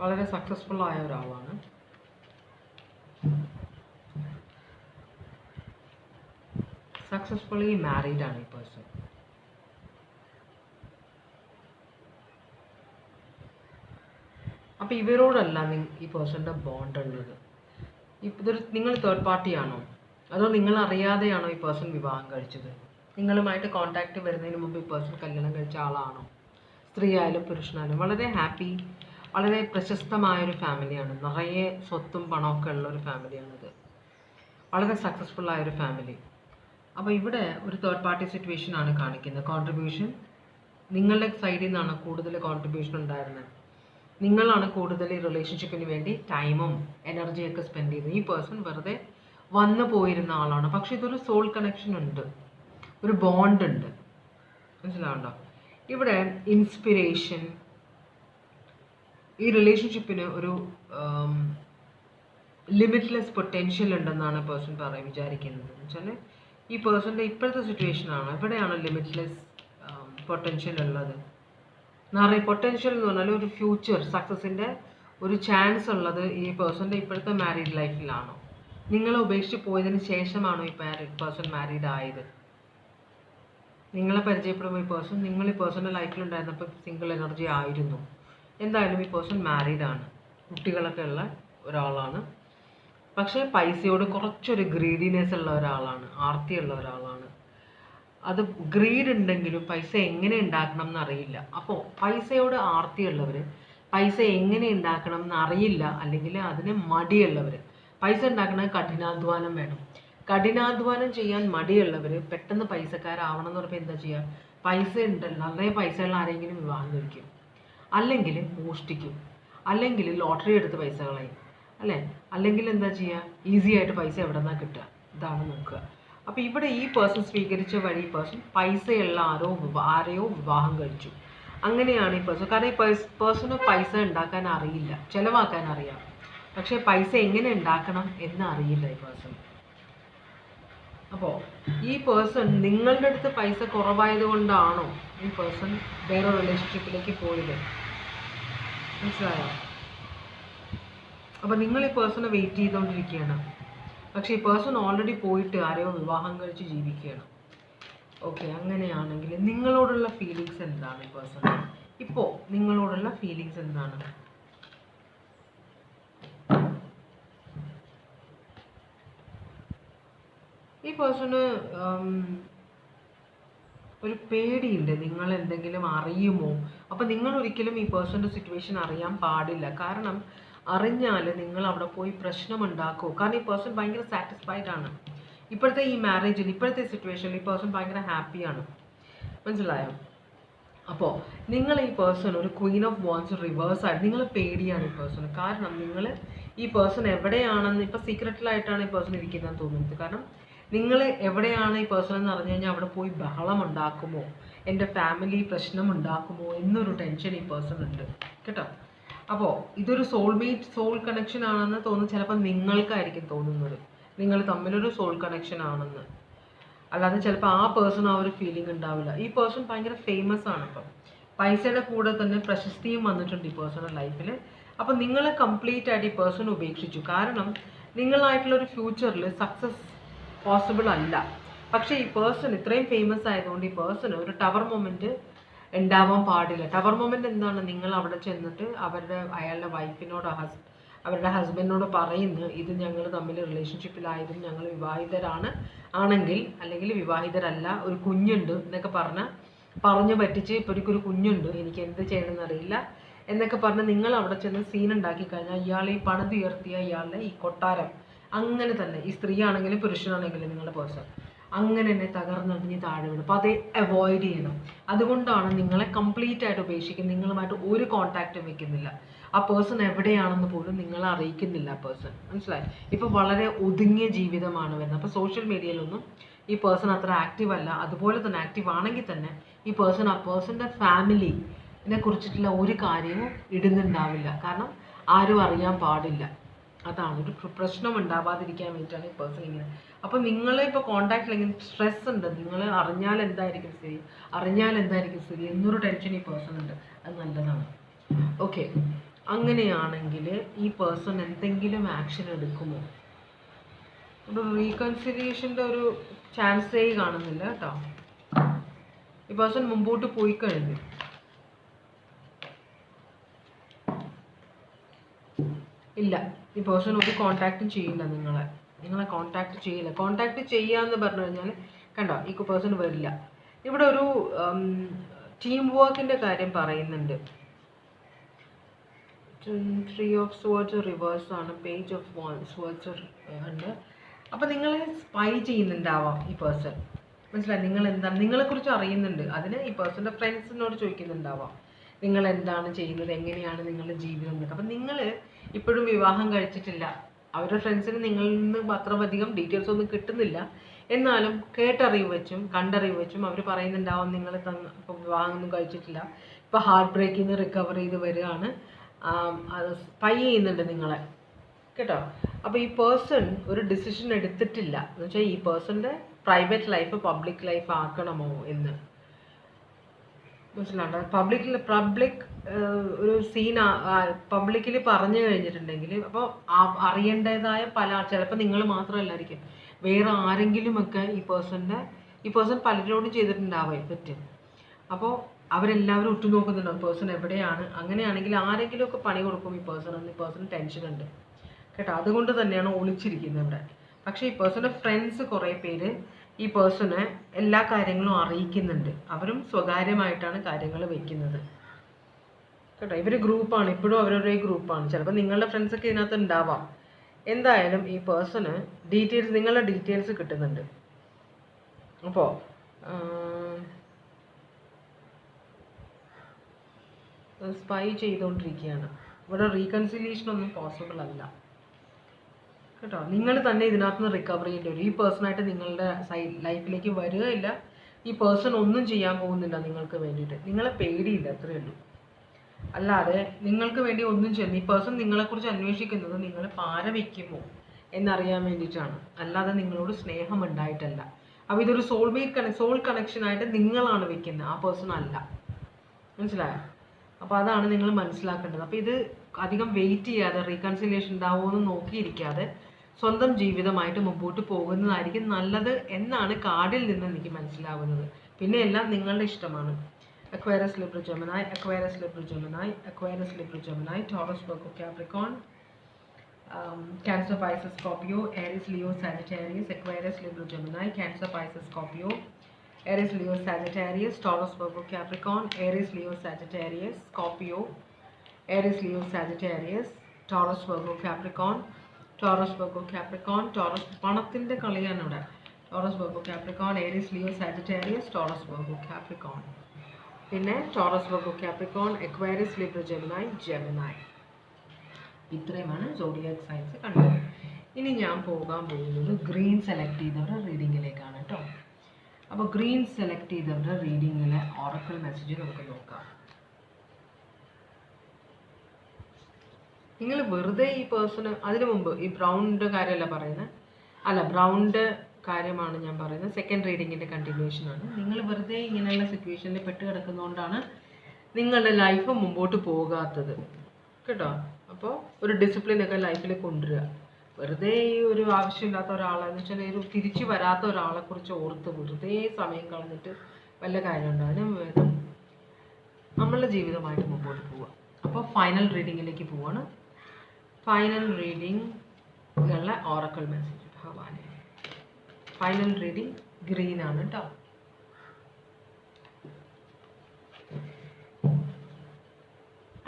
വളരെ സക്സസ്ഫുൾ ആയ ഒരാളാണ്. സക്സസ്ഫുള്ളി മാരീഡ് ആണ് ഈ പേഴ്സൺ. അപ്പോൾ ഇവരോടല്ല ഈ പേഴ്സണിൻ്റെ ബോണ്ട് ഉള്ളത്. ഇതൊരു, നിങ്ങൾ തേർഡ് പാർട്ടിയാണോ, അതോ നിങ്ങൾ അറിയാതെയാണോ ഈ പേഴ്സൺ വിവാഹം കഴിച്ചത്? നിങ്ങളുമായിട്ട് കോൺടാക്റ്റ് വരുന്നതിന് മുമ്പ് ഈ പേഴ്സൺ കല്യാണം കഴിച്ച ആളാണോ? സ്ത്രീ ആയാലും പുരുഷനായാലും. വളരെ ഹാപ്പി, വളരെ പ്രശസ്തമായൊരു ഫാമിലിയാണ്, നിറയെ സ്വത്തും പണമൊക്കെ ഉള്ള ഒരു ഫാമിലിയാണിത്, വളരെ സക്സസ്ഫുൾ ആയൊരു ഫാമിലി. അപ്പോൾ ഇവിടെ ഒരു തേർഡ് പാർട്ടി സിറ്റുവേഷൻ ആണ് കാണിക്കുന്നത്. കോൺട്രിബ്യൂഷൻ നിങ്ങളുടെ സൈഡിൽ നിന്നാണ് കൂടുതൽ കോൺട്രിബ്യൂഷൻ ഉണ്ടായിരുന്നത്. നിങ്ങളാണ് കൂടുതൽ ഈ റിലേഷൻഷിപ്പിന് വേണ്ടി ടൈമും എനർജിയൊക്കെ സ്പെൻഡ് ചെയ്യുന്നത്. ഈ പേഴ്സൺ വെറുതെ വന്നു പോയിരുന്ന ആളാണ്, പക്ഷെ ഇതൊരു സോൾ കണക്ഷൻ ഉണ്ട്, ഒരു ബോണ്ട് ഉണ്ട്, മനസ്സിലാവുണ്ടോ? ഇവിടെ ഇൻസ്പിരേഷൻ, ഈ റിലേഷൻഷിപ്പിന് ഒരു ലിമിറ്റ്ലെസ് പൊട്ടൻഷ്യൽ ഉണ്ടെന്നാണ് പേഴ്സൺ വിചാരിക്കുന്നത്. എന്ന് വെച്ചാൽ ഈ പേഴ്സണിൻ്റെ ഇപ്പോഴത്തെ സിറ്റുവേഷനാണ്, ഇവിടെയാണ് ലിമിറ്റ്ലെസ് പൊട്ടൻഷ്യൽ ഉള്ളത്. നിറയെ പൊട്ടൻഷ്യൽ എന്ന് പറഞ്ഞാൽ ഒരു ഫ്യൂച്ചർ സക്സസിൻ്റെ ഒരു ചാൻസ് ഉള്ളത് ഈ പേഴ്സണിൻ്റെ ഇപ്പോഴത്തെ മാരീഡ് ലൈഫിലാണോ? നിങ്ങളെ ഉപേക്ഷിച്ച് പോയതിന് ശേഷമാണോ ഈ പേഴ്സൺ മാരീഡ് ആയത്? നിങ്ങളെ പരിചയപ്പെടുമ്പോൾ ഈ പേഴ്സൺ, നിങ്ങൾ ഈ പേഴ്സണിൻ്റെ ലൈഫിലുണ്ടായിരുന്നപ്പോൾ സിംഗിൾ എനർജി ആയിരുന്നു. എന്തായാലും ഈ പേഴ്സൺ മാരീഡ് ആണ്, കുട്ടികളൊക്കെ ഉള്ള ഒരാളാണ്. പക്ഷേ പൈസയോട് കുറച്ചൊരു ഗ്രീഡിനെസ് ഉള്ള ഒരാളാണ്, ആർത്തിയുള്ള ഒരാളാണ്. അത് ഗ്രീഡ് ഉണ്ടെങ്കിലും പൈസ എങ്ങനെ ഉണ്ടാക്കണം എന്നറിയില്ല. അപ്പോൾ പൈസയോട് ആർത്തിയുള്ളവർ പൈസ എങ്ങനെ ഉണ്ടാക്കണം എന്നറിയില്ല, അല്ലെങ്കിൽ അതിന് മടിയുള്ളവർ. പൈസ ഉണ്ടാക്കണ കഠിനാധ്വാനം വേണം. കഠിനാധ്വാനം ചെയ്യാൻ മടിയുള്ളവർ പെട്ടെന്ന് പൈസക്കാരാവണം എന്ന് പറയുമ്പോൾ എന്താ ചെയ്യുക? പൈസ ഉണ്ട്, നിറയെ പൈസയുള്ള ആരെങ്കിലും വിവാഹം കഴിക്കും, അല്ലെങ്കിൽ മോഷ്ടിക്കും, അല്ലെങ്കിൽ ലോട്ടറി എടുത്ത് പൈസ കളയും, അല്ലേ? അല്ലെങ്കിൽ എന്താ ചെയ്യുക? ഈസി ആയിട്ട് പൈസ എവിടെ നിന്നാണ് കിട്ടുക, ഇതാണ് നോക്കുക. അപ്പോൾ ഇവിടെ ഈ പേഴ്സൺ സ്വീകരിച്ച വഴി ഈ പേഴ്സൺ പൈസയുള്ള ആരെയോ വിവാഹം കഴിച്ചു. അങ്ങനെയാണ് ഈ പേഴ്സൺ. കാരണം ഈ പേഴ്സണ് പൈസ ഉണ്ടാക്കാൻ അറിയില്ല, ചിലവാക്കാൻ അറിയാം, പക്ഷേ പൈസ എങ്ങനെ ഉണ്ടാക്കണം എന്ന് അറിയില്ല ഈ പേഴ്സൺ. അപ്പോൾ ഈ പേഴ്സൺ നിങ്ങളുടെ അടുത്ത് പൈസ കുറവായത് കൊണ്ടാണോ ഈ പേഴ്സൺ വേറെ റിലേഷൻഷിപ്പിലേക്ക് പോയത്? മനസ്സിലായോ? അപ്പോൾ നിങ്ങൾ ഈ പേഴ്സണെ വെയിറ്റ് ചെയ്തുകൊണ്ടിരിക്കുകയാണ്, പക്ഷേ ഈ പേഴ്സൺ ഓൾറെഡി പോയിട്ട് ആരെയോ വിവാഹം കഴിച്ച് ജീവിക്കുകയാണ്. ഓക്കെ, അങ്ങനെയാണെങ്കിൽ നിങ്ങളോടുള്ള ഫീലിങ്സ് എന്താണ് ഈ പേഴ്സൺ? ഇപ്പോൾ നിങ്ങളോടുള്ള ഫീലിങ്സ് എന്താണ്? ഈ പേഴ്സണ് ഒരു പേടിയുണ്ട്, നിങ്ങൾ എന്തെങ്കിലും അറിയുമോ? അപ്പോൾ നിങ്ങൾ ഒരിക്കലും ഈ പേഴ്സൻ്റെ സിറ്റുവേഷൻ അറിയാൻ പാടില്ല. കാരണം അറിഞ്ഞാൽ നിങ്ങൾ അവിടെ പോയി പ്രശ്നമുണ്ടാക്കുമോ? കാരണം ഈ പേഴ്സൺ ഭയങ്കര സാറ്റിസ്ഫൈഡ് ആണ് ഇപ്പോഴത്തെ ഈ മാരേജിൽ, ഇപ്പോഴത്തെ സിറ്റുവേഷനിൽ. ഈ പേഴ്സൺ ഭയങ്കര ഹാപ്പിയാണ്, മനസ്സിലായോ? അപ്പോൾ നിങ്ങൾ ഈ പേഴ്സൺ ഒരു ക്വീൻ ഓഫ് വാൻഡ്സ് റിവേഴ്സ് ആയിട്ട് നിങ്ങൾ പേടിയാണ് ഈ പേഴ്സൺ. കാരണം നിങ്ങൾ ഈ പേഴ്സൺ എവിടെയാണെന്ന് ഇപ്പോൾ സീക്രട്ടിലായിട്ടാണ് ഈ പേഴ്സൺ ഇരിക്കുന്നതെന്ന് തോന്നുന്നത്. കാരണം നിങ്ങൾ എവിടെയാണ് ഈ പേഴ്സൺ എന്ന് അറിഞ്ഞു കഴിഞ്ഞാൽ അവിടെ പോയി ബഹളം ഉണ്ടാക്കുമോ, എൻ്റെ ഫാമിലി പ്രശ്നം ഉണ്ടാക്കുമോ എന്നൊരു ടെൻഷൻ ഈ പേഴ്സൺ ഉണ്ട് കേട്ടോ. അപ്പോൾ ഇതൊരു സോൾ കണക്ഷൻ ആണെന്ന് തോന്നുന്നു. ചിലപ്പോൾ നിങ്ങൾക്കായിരിക്കും തോന്നുന്നത് നിങ്ങൾ തമ്മിലൊരു സോൾ കണക്ഷൻ ആണെന്ന്. അല്ലാതെ ചിലപ്പോൾ ആ പേഴ്സൺ ആ ഒരു ഫീലിംഗ് ഉണ്ടാവില്ല. ഈ പേഴ്സൺ ഭയങ്കര ഫേമസ് ആണ്. ഇപ്പം പൈസയുടെ കൂടെ തന്നെ പ്രശസ്തിയും വന്നിട്ടുണ്ട് ഈ പേഴ്സണൽ ലൈഫിൽ. അപ്പം നിങ്ങളെ കംപ്ലീറ്റ് ആയിട്ട് ഈ പേഴ്സൺ ഉപേക്ഷിച്ചു. കാരണം നിങ്ങളായിട്ടുള്ളൊരു ഫ്യൂച്ചറിൽ സക്സസ് പോസിബിൾ അല്ല. പക്ഷേ ഈ പേഴ്സൺ ഇത്രയും ഫേമസ് ആയതുകൊണ്ട് ഈ പേഴ്സൺ ഒരു ടവർ മൊമെൻറ്റ് ഉണ്ടാവാൻ പാടില്ല. ടവർ മൊമെൻറ്റ് എന്താണ്, നിങ്ങൾ അവിടെ ചെന്നിട്ട് അയാളുടെ വൈഫിനോട് അവരുടെ ഹസ്ബൻഡിനോട് പറയുന്നു, ഇത് ഞങ്ങൾ തമ്മിൽ റിലേഷൻഷിപ്പിലായതും ഞങ്ങൾ ആണെങ്കിൽ അല്ലെങ്കിൽ വിവാഹിതരല്ല, ഒരു കുഞ്ഞുണ്ട് എന്നൊക്കെ പറഞ്ഞു പറ്റിച്ച് ഇപ്പോൾ ഒരു കുഞ്ഞുണ്ട്, എനിക്ക് എന്ത് ചെയ്യണമെന്ന് അറിയില്ല എന്നൊക്കെ പറഞ്ഞ് നിങ്ങൾ അവിടെ ചെന്ന് സീൻ ഉണ്ടാക്കി കഴിഞ്ഞാൽ ഇയാൾ ഈ പണിതുയർത്തിയ ഇയാളുടെ ഈ കൊട്ടാരം അങ്ങനെ തന്നെ, ഈ സ്ത്രീ ആണെങ്കിലും പുരുഷനാണെങ്കിലും നിങ്ങളുടെ പേഴ്സൺ അങ്ങനെ തന്നെ തകർന്നടിഞ്ഞ് താഴെ വിടും. അപ്പോൾ അത് അവോയ്ഡ് ചെയ്യണം. അതുകൊണ്ടാണ് നിങ്ങളെ കംപ്ലീറ്റ് ആയിട്ട് ഉപേക്ഷിക്കുന്നത്. നിങ്ങളുമായിട്ട് ഒരു കോൺടാക്റ്റും വെക്കുന്നില്ല. ആ പേഴ്സൺ എവിടെയാണെന്ന് പോലും നിങ്ങളെ അറിയിക്കുന്നില്ല ആ പേഴ്സൺ. മനസ്സിലായി? ഇപ്പോൾ വളരെ ഒതുങ്ങിയ ജീവിതമാണ് വരുന്നത്. അപ്പോൾ സോഷ്യൽ മീഡിയയിലൊന്നും ഈ പേഴ്സൺ അത്ര ആക്റ്റീവ് അല്ല. അതുപോലെ തന്നെ ആക്റ്റീവ് ആണെങ്കിൽ തന്നെ ഈ പേഴ്സൺ ആ പേഴ്സൻ്റെ ഫാമിലിനെ കുറിച്ചിട്ടുള്ള ഒരു കാര്യവും ഇടുന്നുണ്ടാവില്ല. കാരണം ആരും അറിയാൻ പാടില്ല. അതാണ് ഒരു പ്രശ്നം ഉണ്ടാവാതിരിക്കാൻ വേണ്ടിയിട്ടാണ് ഈ പേഴ്സൺ ഇങ്ങനെ. അപ്പോൾ നിങ്ങളെ ഇപ്പോൾ കോൺടാക്ട് അല്ലെങ്കിൽ സ്ട്രെസ് ഉണ്ട്. നിങ്ങൾ അറിഞ്ഞാൽ എന്തായിരിക്കും സ്ഥിതി എന്നൊരു ടെൻഷൻ ഈ പേഴ്സൺ ഉണ്ട്. അത് നല്ലതാണ്. ഓക്കെ, അങ്ങനെയാണെങ്കിൽ ഈ പേഴ്സൺ എന്തെങ്കിലും ആക്ഷൻ എടുക്കുമോ? ഒരു റീകൺസിലിയേഷൻ്റെ ഒരു ചാൻസേ കാണുന്നില്ല കേട്ടോ. ഈ പേഴ്സൺ മുമ്പോട്ട് പോയി കഴിഞ്ഞു. ഇല്ല, ഈ പേഴ്സൺ ഒരു കോൺടാക്റ്റും ചെയ്യില്ല. നിങ്ങളെ കോൺടാക്ട് ചെയ്യില്ല. കോൺടാക്ട് ചെയ്യാന്ന് പറഞ്ഞു കഴിഞ്ഞാൽ കണ്ടോ, ഈ പേഴ്സൺ വരില്ല. ഇവിടെ ഒരു ടീം വർക്കിൻ്റെ കാര്യം പറയുന്നുണ്ട്. 3 of Swords റിവേഴ്സ് ആണ്, പേജ് ഓഫ് Swords ഉണ്ട്. അപ്പോൾ നിങ്ങളെ സ്പൈ ചെയ്യുന്നുണ്ടാവാം ഈ പേഴ്സൺ. മനസ്സിലായി? നിങ്ങൾ എന്താണ്, നിങ്ങളെക്കുറിച്ച് അറിയുന്നുണ്ട്. അതിന് ഈ പേഴ്സൻ്റെ ഫ്രണ്ട്സിനോട് ചോദിക്കുന്നുണ്ടാവാം, നിങ്ങൾ എന്താണ് ചെയ്യുന്നത്, എങ്ങനെയാണ് നിങ്ങളുടെ ജീവിതം എന്നൊക്കെ. അപ്പം നിങ്ങൾ ഇപ്പോഴും വിവാഹം കഴിച്ചിട്ടില്ല. അവരുടെ ഫ്രണ്ട്സിന് നിങ്ങളിൽ നിന്ന് അത്രയധികം ഡീറ്റെയിൽസ് ഒന്നും കിട്ടുന്നില്ല. എന്നാലും കേട്ടറിവ് വെച്ചും കണ്ടറിവ് വെച്ചും അവർ പറയുന്നുണ്ടാവാം നിങ്ങൾ ഇപ്പോൾ വിവാഹമൊന്നും കഴിച്ചിട്ടില്ല, ഇപ്പോൾ ഹാർട്ട് ബ്രേക്കിൽ നിന്ന് റിക്കവർ ചെയ്ത് വരികയാണ്, അത് സ്പൈ ചെയ്യുന്നുണ്ട് നിങ്ങളെ കേട്ടോ. അപ്പോൾ ഈ പേഴ്സൺ ഒരു ഡിസിഷൻ എടുത്തിട്ടില്ല എന്ന് വെച്ചാൽ ഈ പേഴ്സൻ്റെ പ്രൈവറ്റ് ലൈഫ് പബ്ലിക് ലൈഫ് ആക്കണമോ എന്ന്. മനസ്സിലാണ്ട? പബ്ലിക് ഒരു സീൻ പബ്ലിക്കിൽ പറഞ്ഞു കഴിഞ്ഞിട്ടുണ്ടെങ്കിൽ അപ്പോൾ അറിയേണ്ടതായ ചിലപ്പോൾ നിങ്ങൾ മാത്രമല്ലായിരിക്കും, വേറെ ആരെങ്കിലുമൊക്കെ ഈ പേഴ്സൺ പലരോടും ചെയ്തിട്ടുണ്ടാവാം തെറ്റ്. അപ്പോൾ അവരെല്ലാവരും ഉറ്റുനോക്കുന്നുണ്ടാവും പേഴ്സൺ എവിടെയാണ്. അങ്ങനെയാണെങ്കിൽ ആരെങ്കിലുമൊക്കെ പണി കൊടുക്കും ഈ പേഴ്സൺ ടെൻഷൻ ഉണ്ട് കേട്ടോ. അതുകൊണ്ട് തന്നെയാണ് ഒളിച്ചിരിക്കുന്നത് ഇവിടെ. പക്ഷേ ഈ പേഴ്സൻ്റെ ഫ്രണ്ട്സ് കുറേ പേര് ഈ പേഴ്സണെ എല്ലാ കാര്യങ്ങളും അറിയിക്കുന്നുണ്ട്. അവരും സ്വകാര്യമായിട്ടാണ് കാര്യങ്ങൾ വെക്കുന്നത് കേട്ടോ. ഇവർ ഗ്രൂപ്പാണ്, ഇപ്പോഴും അവരൊരു ഗ്രൂപ്പാണ്. ചിലപ്പോൾ നിങ്ങളുടെ ഫ്രണ്ട്സൊക്കെ ഇതിനകത്ത് ഉണ്ടാവാം. എന്തായാലും ഈ പേഴ്സണ് നിങ്ങളുടെ ഡീറ്റെയിൽസ് കിട്ടുന്നുണ്ട്. അപ്പോൾ സ്പൈ ചെയ്തുകൊണ്ടിരിക്കുകയാണ്. ഇവിടെ റീകൺസിലിയേഷൻ ഒന്നും പോസിബിൾ അല്ല കേട്ടോ. നിങ്ങൾ തന്നെ ഇതിനകത്ത് നിന്ന് റിക്കവർ ചെയ്യേണ്ടി വരും. ഈ പേഴ്സണായിട്ട് നിങ്ങളുടെ ലൈഫിലേക്ക് വരികയില്ല. ഈ പേഴ്സൺ ഒന്നും ചെയ്യാൻ പോകുന്നില്ല നിങ്ങൾക്ക് വേണ്ടിയിട്ട്. നിങ്ങളെ പേടിയില്ല, അത്രയേ ഉള്ളൂ. അല്ലാതെ നിങ്ങൾക്ക് വേണ്ടി ഒന്നും ചെയ്യുന്നു. ഈ പേഴ്സൺ നിങ്ങളെക്കുറിച്ച് അന്വേഷിക്കുന്നത് നിങ്ങൾ പാര വയ്ക്കുമോ എന്നറിയാൻ വേണ്ടിയിട്ടാണ്, അല്ലാതെ നിങ്ങളോട് സ്നേഹം ഉണ്ടായിട്ടല്ല. അപ്പോൾ ഇതൊരു സോൾ കണക്ഷനായിട്ട് നിങ്ങളാണ് വെക്കുന്നത്, ആ പേഴ്സൺ അല്ല. മനസ്സിലായോ? അപ്പോൾ അതാണ് നിങ്ങൾ മനസ്സിലാക്കേണ്ടത്. അപ്പോൾ ഇത് അധികം വെയിറ്റ് ചെയ്യാതെ റീകൺസിലിയേഷൻ ഉണ്ടാവുമെന്ന് നോക്കിയിരിക്കാതെ സ്വന്തം ജീവിതമായിട്ട് മുമ്പോട്ട് പോകുന്നതായിരിക്കും നല്ലത് എന്നാണ് കാർഡിൽ നിന്ന് എനിക്ക് മനസ്സിലാവുന്നത്. പിന്നെ എല്ലാം നിങ്ങളുടെ ഇഷ്ടമാണ്. Aquarius, Libra, Gemini, Aquarius, Libra, Gemini, Aquarius, Libra, Gemini, Taurus, Virgo, Capricorn, Cancer, Pisces, Scorpio, Aries, Leo, Sagittarius, Aquarius, Libra, Gemini, Cancer, Pisces, Scorpio, Aries, Leo, Sagittarius, Taurus, Virgo, Capricorn, Aries, Leo, Sagittarius, Scorpio, Aries, Leo, Sagittarius, Taurus, Virgo, Capricorn, Taurus, Virgo, Capricorn, Taurus, പണത്തിൻ്റെ കളിയാണ് ഇവിടെ. Taurus, Virgo, Capricorn, Aries, Leo, Sagittarius, Taurus, Virgo, Capricorn. പിന്നെ Taurus, Virgo, Capricorn, Aquarius, Libra, Gemini, Gemini. ഇത്രയുമാണ് സോഡിയാക് സൈൻസ് കണ്ടത്. ഇനി ഞാൻ പോകാൻ പോകുന്നത് ഗ്രീൻ സെലക്ട് ചെയ്തവരുടെ റീഡിങ്ങിലേക്കാണ് കേട്ടോ. അപ്പോൾ ഗ്രീൻ സെലക്ട് ചെയ്തവരുടെ റീഡിങ്ങിലെ ഓറക്കിൾ മെസ്സേജ് നമുക്ക് നോക്കാം. നിങ്ങൾ വെറുതെ ഈ പേഴ്സണ്, അതിനു മുമ്പ് ഈ ബ്രൗണിൻ്റെ കാര്യമല്ല പറയുന്നത്, അല്ല ബ്രൗണിൻ്റെ കാര്യമാണ് ഞാൻ പറയുന്നത്, സെക്കൻഡ് റീഡിങ്ങിൻ്റെ കണ്ടിന്യൂഷനാണ്. നിങ്ങൾ വെറുതെ ഇങ്ങനെയുള്ള സിറ്റുവേഷനിൽ പെട്ട് കിടക്കുന്നതുകൊണ്ടാണ് നിങ്ങളുടെ ലൈഫ് മുമ്പോട്ട് പോകാത്തത് കേട്ടോ. അപ്പോൾ ഒരു ഡിസിപ്ലിനൊക്കെ ലൈഫിൽ കൊണ്ടുവരിക. വെറുതെ ഈ ഒരു ആവശ്യമില്ലാത്ത ഒരാളെന്ന് വെച്ചാൽ ഒരു തിരിച്ചു വരാത്ത ഒരാളെ കുറിച്ച് ഓർത്ത് വെറുതെ സമയം കളഞ്ഞിട്ട് വല്ല കാര്യമുണ്ടോ? അതിന് വേണം നമ്മളുടെ ജീവിതമായിട്ട് മുമ്പോട്ട് പോവുക. അപ്പോൾ ഫൈനൽ റീഡിങ്ങിലേക്ക് പോവാണ്. ഫൈനൽ റീഡിംഗ് ഉള്ള ഓറക്കിൾ മെസ്സേജ് ഭഗവാനെ. ഫൈനൽ റീഡിംഗ് ഗ്രീൻ ആണ് കേട്ടോ.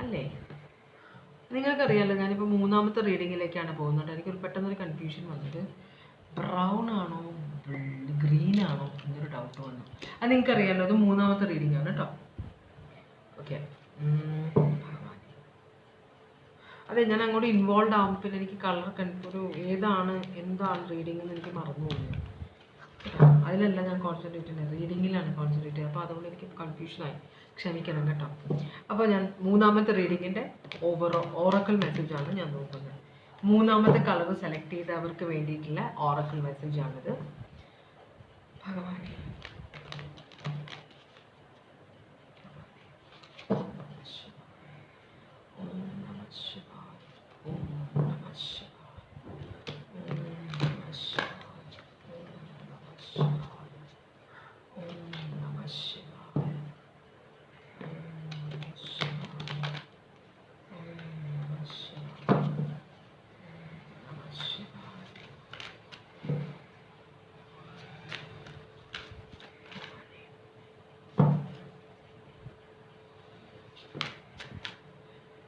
അല്ലേ, നിങ്ങൾക്കറിയാമല്ലോ ഞാനിപ്പോൾ മൂന്നാമത്തെ റീഡിങ്ങിലേക്കാണ് പോകുന്നത്. എനിക്കൊരു പെട്ടെന്നൊരു കൺഫ്യൂഷൻ വന്നത് ബ്രൗൺ ആണോ ഗ്രീൻ ആണോ എന്നൊരു ഡൗട്ട് വന്നു. അത് നിങ്ങൾക്കറിയാമല്ലോ, അത് മൂന്നാമത്തെ റീഡിംഗ് ആണ് കേട്ടോ. ഓക്കെ, അതെ, ഞാൻ അങ്ങോട്ട് ഇൻവോൾവ് ആകുമ്പോൾ പിന്നെ എനിക്ക് കളർ ഒരു ഏതാണ് എന്താണ് റീഡിംഗ് എന്ന് എനിക്ക് മറന്നു പോകുന്നു. അതിലല്ല ഞാൻ കോൺസെൻട്രേറ്റ് ചെയ്യുന്നത്, റീഡിങ്ങിലാണ് കോൺസെൻട്രേറ്റ് ചെയ്യുന്നത്. അപ്പോൾ അതുകൊണ്ട് എനിക്ക് കൺഫ്യൂഷനായി, ക്ഷമിക്കണം കേട്ടോ. അപ്പോൾ ഞാൻ മൂന്നാമത്തെ റീഡിങ്ങിൻ്റെ ഓറക്കിൾ മെസ്സേജാണ് ഞാൻ നോക്കുന്നത്. മൂന്നാമത്തെ കളർ സെലക്ട് ചെയ്തവർക്ക് വേണ്ടിയിട്ടുള്ള ഓറക്കിൾ മെസ്സേജാണിത്. ഭഗവാനെ,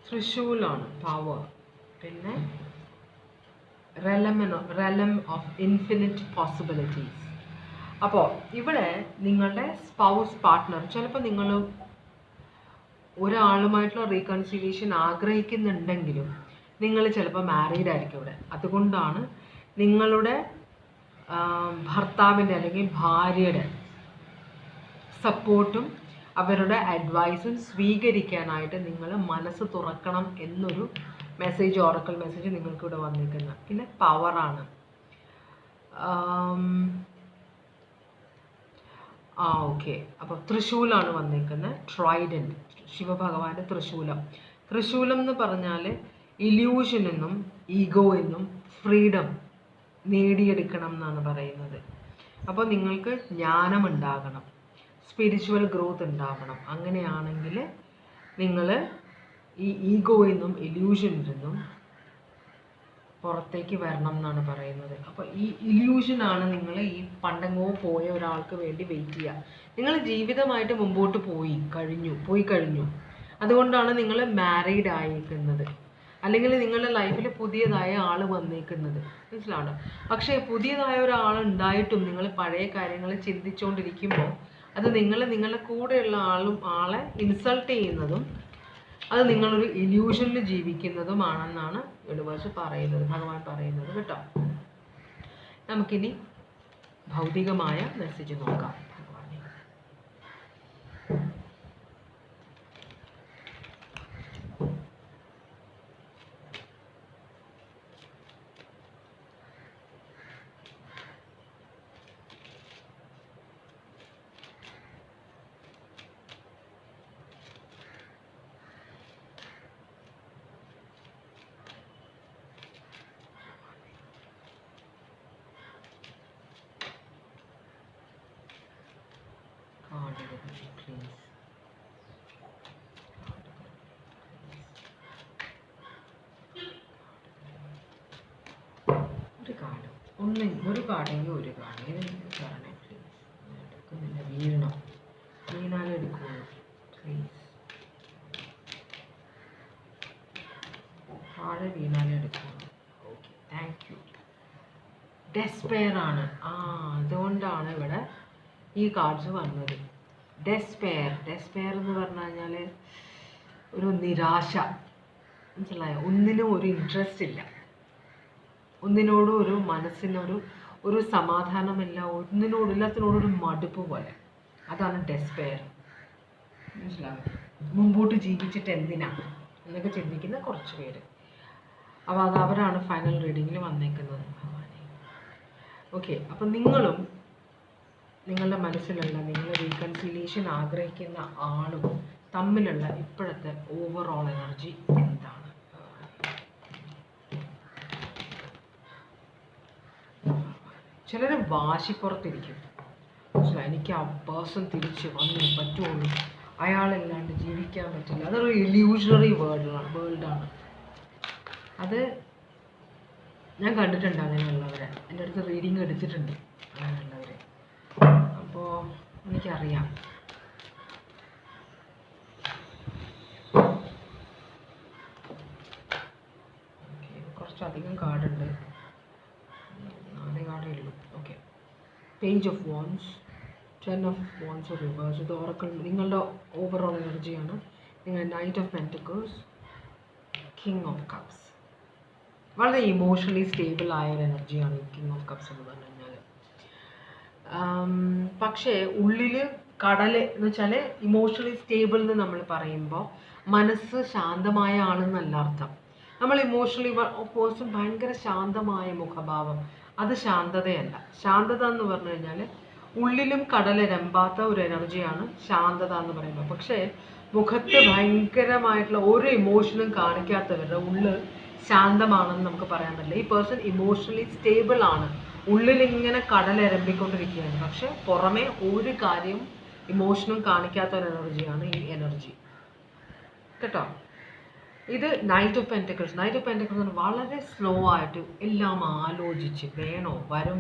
ത്രിശൂലാണ് പവർ, പിന്നെ റെലം ഓഫ് ഇൻഫിനിറ്റ് പോസിബിലിറ്റീസ്. അപ്പോൾ ഇവിടെ നിങ്ങളുടെ സ്പൗസ് പാർട്ട്ണർ, ചിലപ്പോൾ നിങ്ങൾ ഒരാളുമായിട്ടുള്ള റീകൺസിലിയേഷൻ ആഗ്രഹിക്കുന്നുണ്ടെങ്കിലും നിങ്ങൾ ചിലപ്പോൾ മാരീഡ് ആയിരിക്കും ഇവിടെ. അതുകൊണ്ടാണ് നിങ്ങളുടെ ഭർത്താവിൻ്റെ അല്ലെങ്കിൽ ഭാര്യയുടെ സപ്പോർട്ടും അവരുടെ അഡ്വൈസും സ്വീകരിക്കാനായിട്ട് നിങ്ങൾ മനസ്സ് തുറക്കണം എന്നൊരു മെസ്സേജ്, ഓറക്കിൾ മെസ്സേജ് നിങ്ങൾക്കിവിടെ വന്നിരിക്കുന്നത്. പിന്നെ പവറാണ്. ഓക്കെ, അപ്പോൾ ത്രിശൂലാണ് വന്നിരിക്കുന്നത്. ട്രൈഡൻറ്റ്, ശിവഭഗവാന്റെ ത്രിശൂലം. ത്രിശൂലം എന്ന് പറഞ്ഞാൽ ഇല്യൂഷൻ എന്നും ഈഗോ എന്നും ഫ്രീഡം നേടിയെടുക്കണം എന്നാണ് പറയുന്നത്. അപ്പോൾ നിങ്ങൾക്ക് ജ്ഞാനം ഉണ്ടാകണം, സ്പിരിച്വൽ ഗ്രോത്ത് ഉണ്ടാവണം. അങ്ങനെയാണെങ്കിൽ നിങ്ങൾ ഈ ഈഗോയിൽ നിന്നും ഇല്യൂഷനിൽ നിന്നും പുറത്തേക്ക് വരണം എന്നാണ് പറയുന്നത്. അപ്പോൾ ഈ ഇല്യൂഷനാണ് നിങ്ങൾ ഈ പണ്ടെങ്ങോ പോയ ഒരാൾക്ക് വേണ്ടി വെയിറ്റ് ചെയ്യുക. നിങ്ങൾ ജീവിതമായിട്ട് മുമ്പോട്ട് പോയി കഴിഞ്ഞു. അതുകൊണ്ടാണ് നിങ്ങൾ മാരീഡ് ആയിരിക്കുന്നത്, അല്ലെങ്കിൽ നിങ്ങളുടെ ലൈഫിൽ പുതിയതായ ആൾ വന്നേക്കുന്നത്, മനസ്സിലാവണം. പക്ഷേ പുതിയതായ ഒരാൾ ഉണ്ടായിട്ടും നിങ്ങൾ പഴയ കാര്യങ്ങൾ ചിന്തിച്ചുകൊണ്ടിരിക്കുമ്പോൾ അത് നിങ്ങളുടെ കൂടെയുള്ള ആളെ ഇൻസൾട്ട് ചെയ്യുന്നതും അത് നിങ്ങളൊരു ഇല്യൂഷനിൽ ജീവിക്കുന്നതുമാണെന്നാണ് യൂണിവേഴ്സ് പറയുന്നത്, ഭഗവാൻ പറയുന്നത് കേട്ടോ. നമുക്കിനി ഭൗതികമായ മെസ്സേജ് നോക്കാം. ഭഗവാനെ, ഒരു കാർഡെങ്കിൽ ഒരു കാർഡ് പറഞ്ഞേ പ്ലീസ്. എടുക്കുന്നില്ല, വീണാലും എടുക്കുള്ളൂ പ്ലീസ്. താഴെ വീണാലും എടുക്കുള്ളൂ. Okay, thank you. ഡെസ്പെയർ ആണ്. അതുകൊണ്ടാണ് ഇവിടെ ഈ കാർഡ്സ് വന്നത്. ഡെസ്പെയർ എന്ന് പറഞ്ഞു കഴിഞ്ഞാൽ ഒരു നിരാശ, മനസ്സിലായോ? ഒന്നിനും ഒരു ഇൻട്രസ്റ്റ് ഇല്ല, ഒന്നിനോടും ഒരു മനസ്സിനൊരു സമാധാനമില്ല, ഒന്നിനോടും എല്ലാത്തിനോടൊരു മടുപ്പ് പോലെ. അതാണ് ഡെസ്പെയർ. മനസ്സിലാവും? മുമ്പോട്ട് ജീവിച്ചിട്ട് എന്തിനാ എന്നൊക്കെ ചിന്തിക്കുന്ന കുറച്ച് പേര്. അപ്പോൾ അവരാണ് ഫൈനൽ റീഡിങ്ങിൽ വന്നേക്കുന്നത്. ഓക്കെ, അപ്പം നിങ്ങളും നിങ്ങളുടെ മനസ്സിലുള്ള നിങ്ങൾ റീകൺസിലിയേഷൻ ആഗ്രഹിക്കുന്ന ആളും തമ്മിലുള്ള ഇപ്പോഴത്തെ ഓവറോൾ എനർജി എന്താണ്? ചിലർ വാശിപ്പുറത്തിരിക്കും. എനിക്ക് ആ പേഴ്സൺ തിരിച്ച് വന്നേ പറ്റുള്ളൂ, അയാളില്ലാണ്ട് ജീവിക്കാൻ പറ്റില്ല. അതൊരു ഇല്യൂഷണറി വേൾഡാണ്. അത് ഞാൻ കണ്ടിട്ടുണ്ട് അങ്ങനെയുള്ളവരെ, എൻ്റെ അടുത്ത് റീഡിങ് എടുത്തിട്ടുണ്ട് അങ്ങനെയുള്ളവരെ. അപ്പോൾ എനിക്കറിയാം. കുറച്ചധികം കാർഡുണ്ട്, 4 കാർഡേ ഉള്ളൂ. Okay, page of wands, 10 of wands reverse. ഇത് ഓറക്കിൾ നിങ്ങളുടെ ഓവറോൾ എനർജിയാണ്. നിങ്ങൾ knight of pentacles, king of cups. വളരെ ഇമോഷണലി സ്റ്റേബിൾ ആയ ഒരു എനർജിയാണ് ഈ കിങ് ഓഫ് കപ്സ് എന്ന് പറഞ്ഞു കഴിഞ്ഞാൽ. പക്ഷേ ഉള്ളിൽ കടൽ എന്ന് വെച്ചാൽ ഇമോഷണലി സ്റ്റേബിൾ എന്ന് നമ്മൾ പറയുമ്പോൾ മനസ്സ് ശാന്തമായ ആളെന്നല്ല അർത്ഥം. നമ്മൾ ഇമോഷണലി പേഴ്സൺ ഭയങ്കര ശാന്തമായ മുഖഭാവം, അത് ശാന്തതയല്ല. ശാന്തത എന്ന് പറഞ്ഞു കഴിഞ്ഞാൽ ഉള്ളിലും കടലിരമ്പാത്ത ഒരു എനർജിയാണ് ശാന്തത എന്ന് പറയുമ്പോൾ. പക്ഷേ മുഖത്ത് ഭയങ്കരമായിട്ടുള്ള ഒരു ഇമോഷനും കാണിക്കാത്തവരുടെ ഉള്ളിൽ ശാന്തമാണെന്ന് നമുക്ക് പറയാൻ പറ്റില്ല. ഈ പേഴ്സൺ ഇമോഷണലി സ്റ്റേബിൾ ആണ്, ഉള്ളിലിങ്ങനെ കടലിരമ്പിക്കൊണ്ടിരിക്കുകയാണ്, പക്ഷെ പുറമെ ഒരു കാര്യം ഇമോഷനും കാണിക്കാത്ത ഒരു എനർജിയാണ് ഈ എനർജി കേട്ടോ. ഇത് knight of pentacles. Knight of pentacles വളരെ സ്ലോ ആയിട്ട് എല്ലാം ആലോചിച്ച് വേണോ,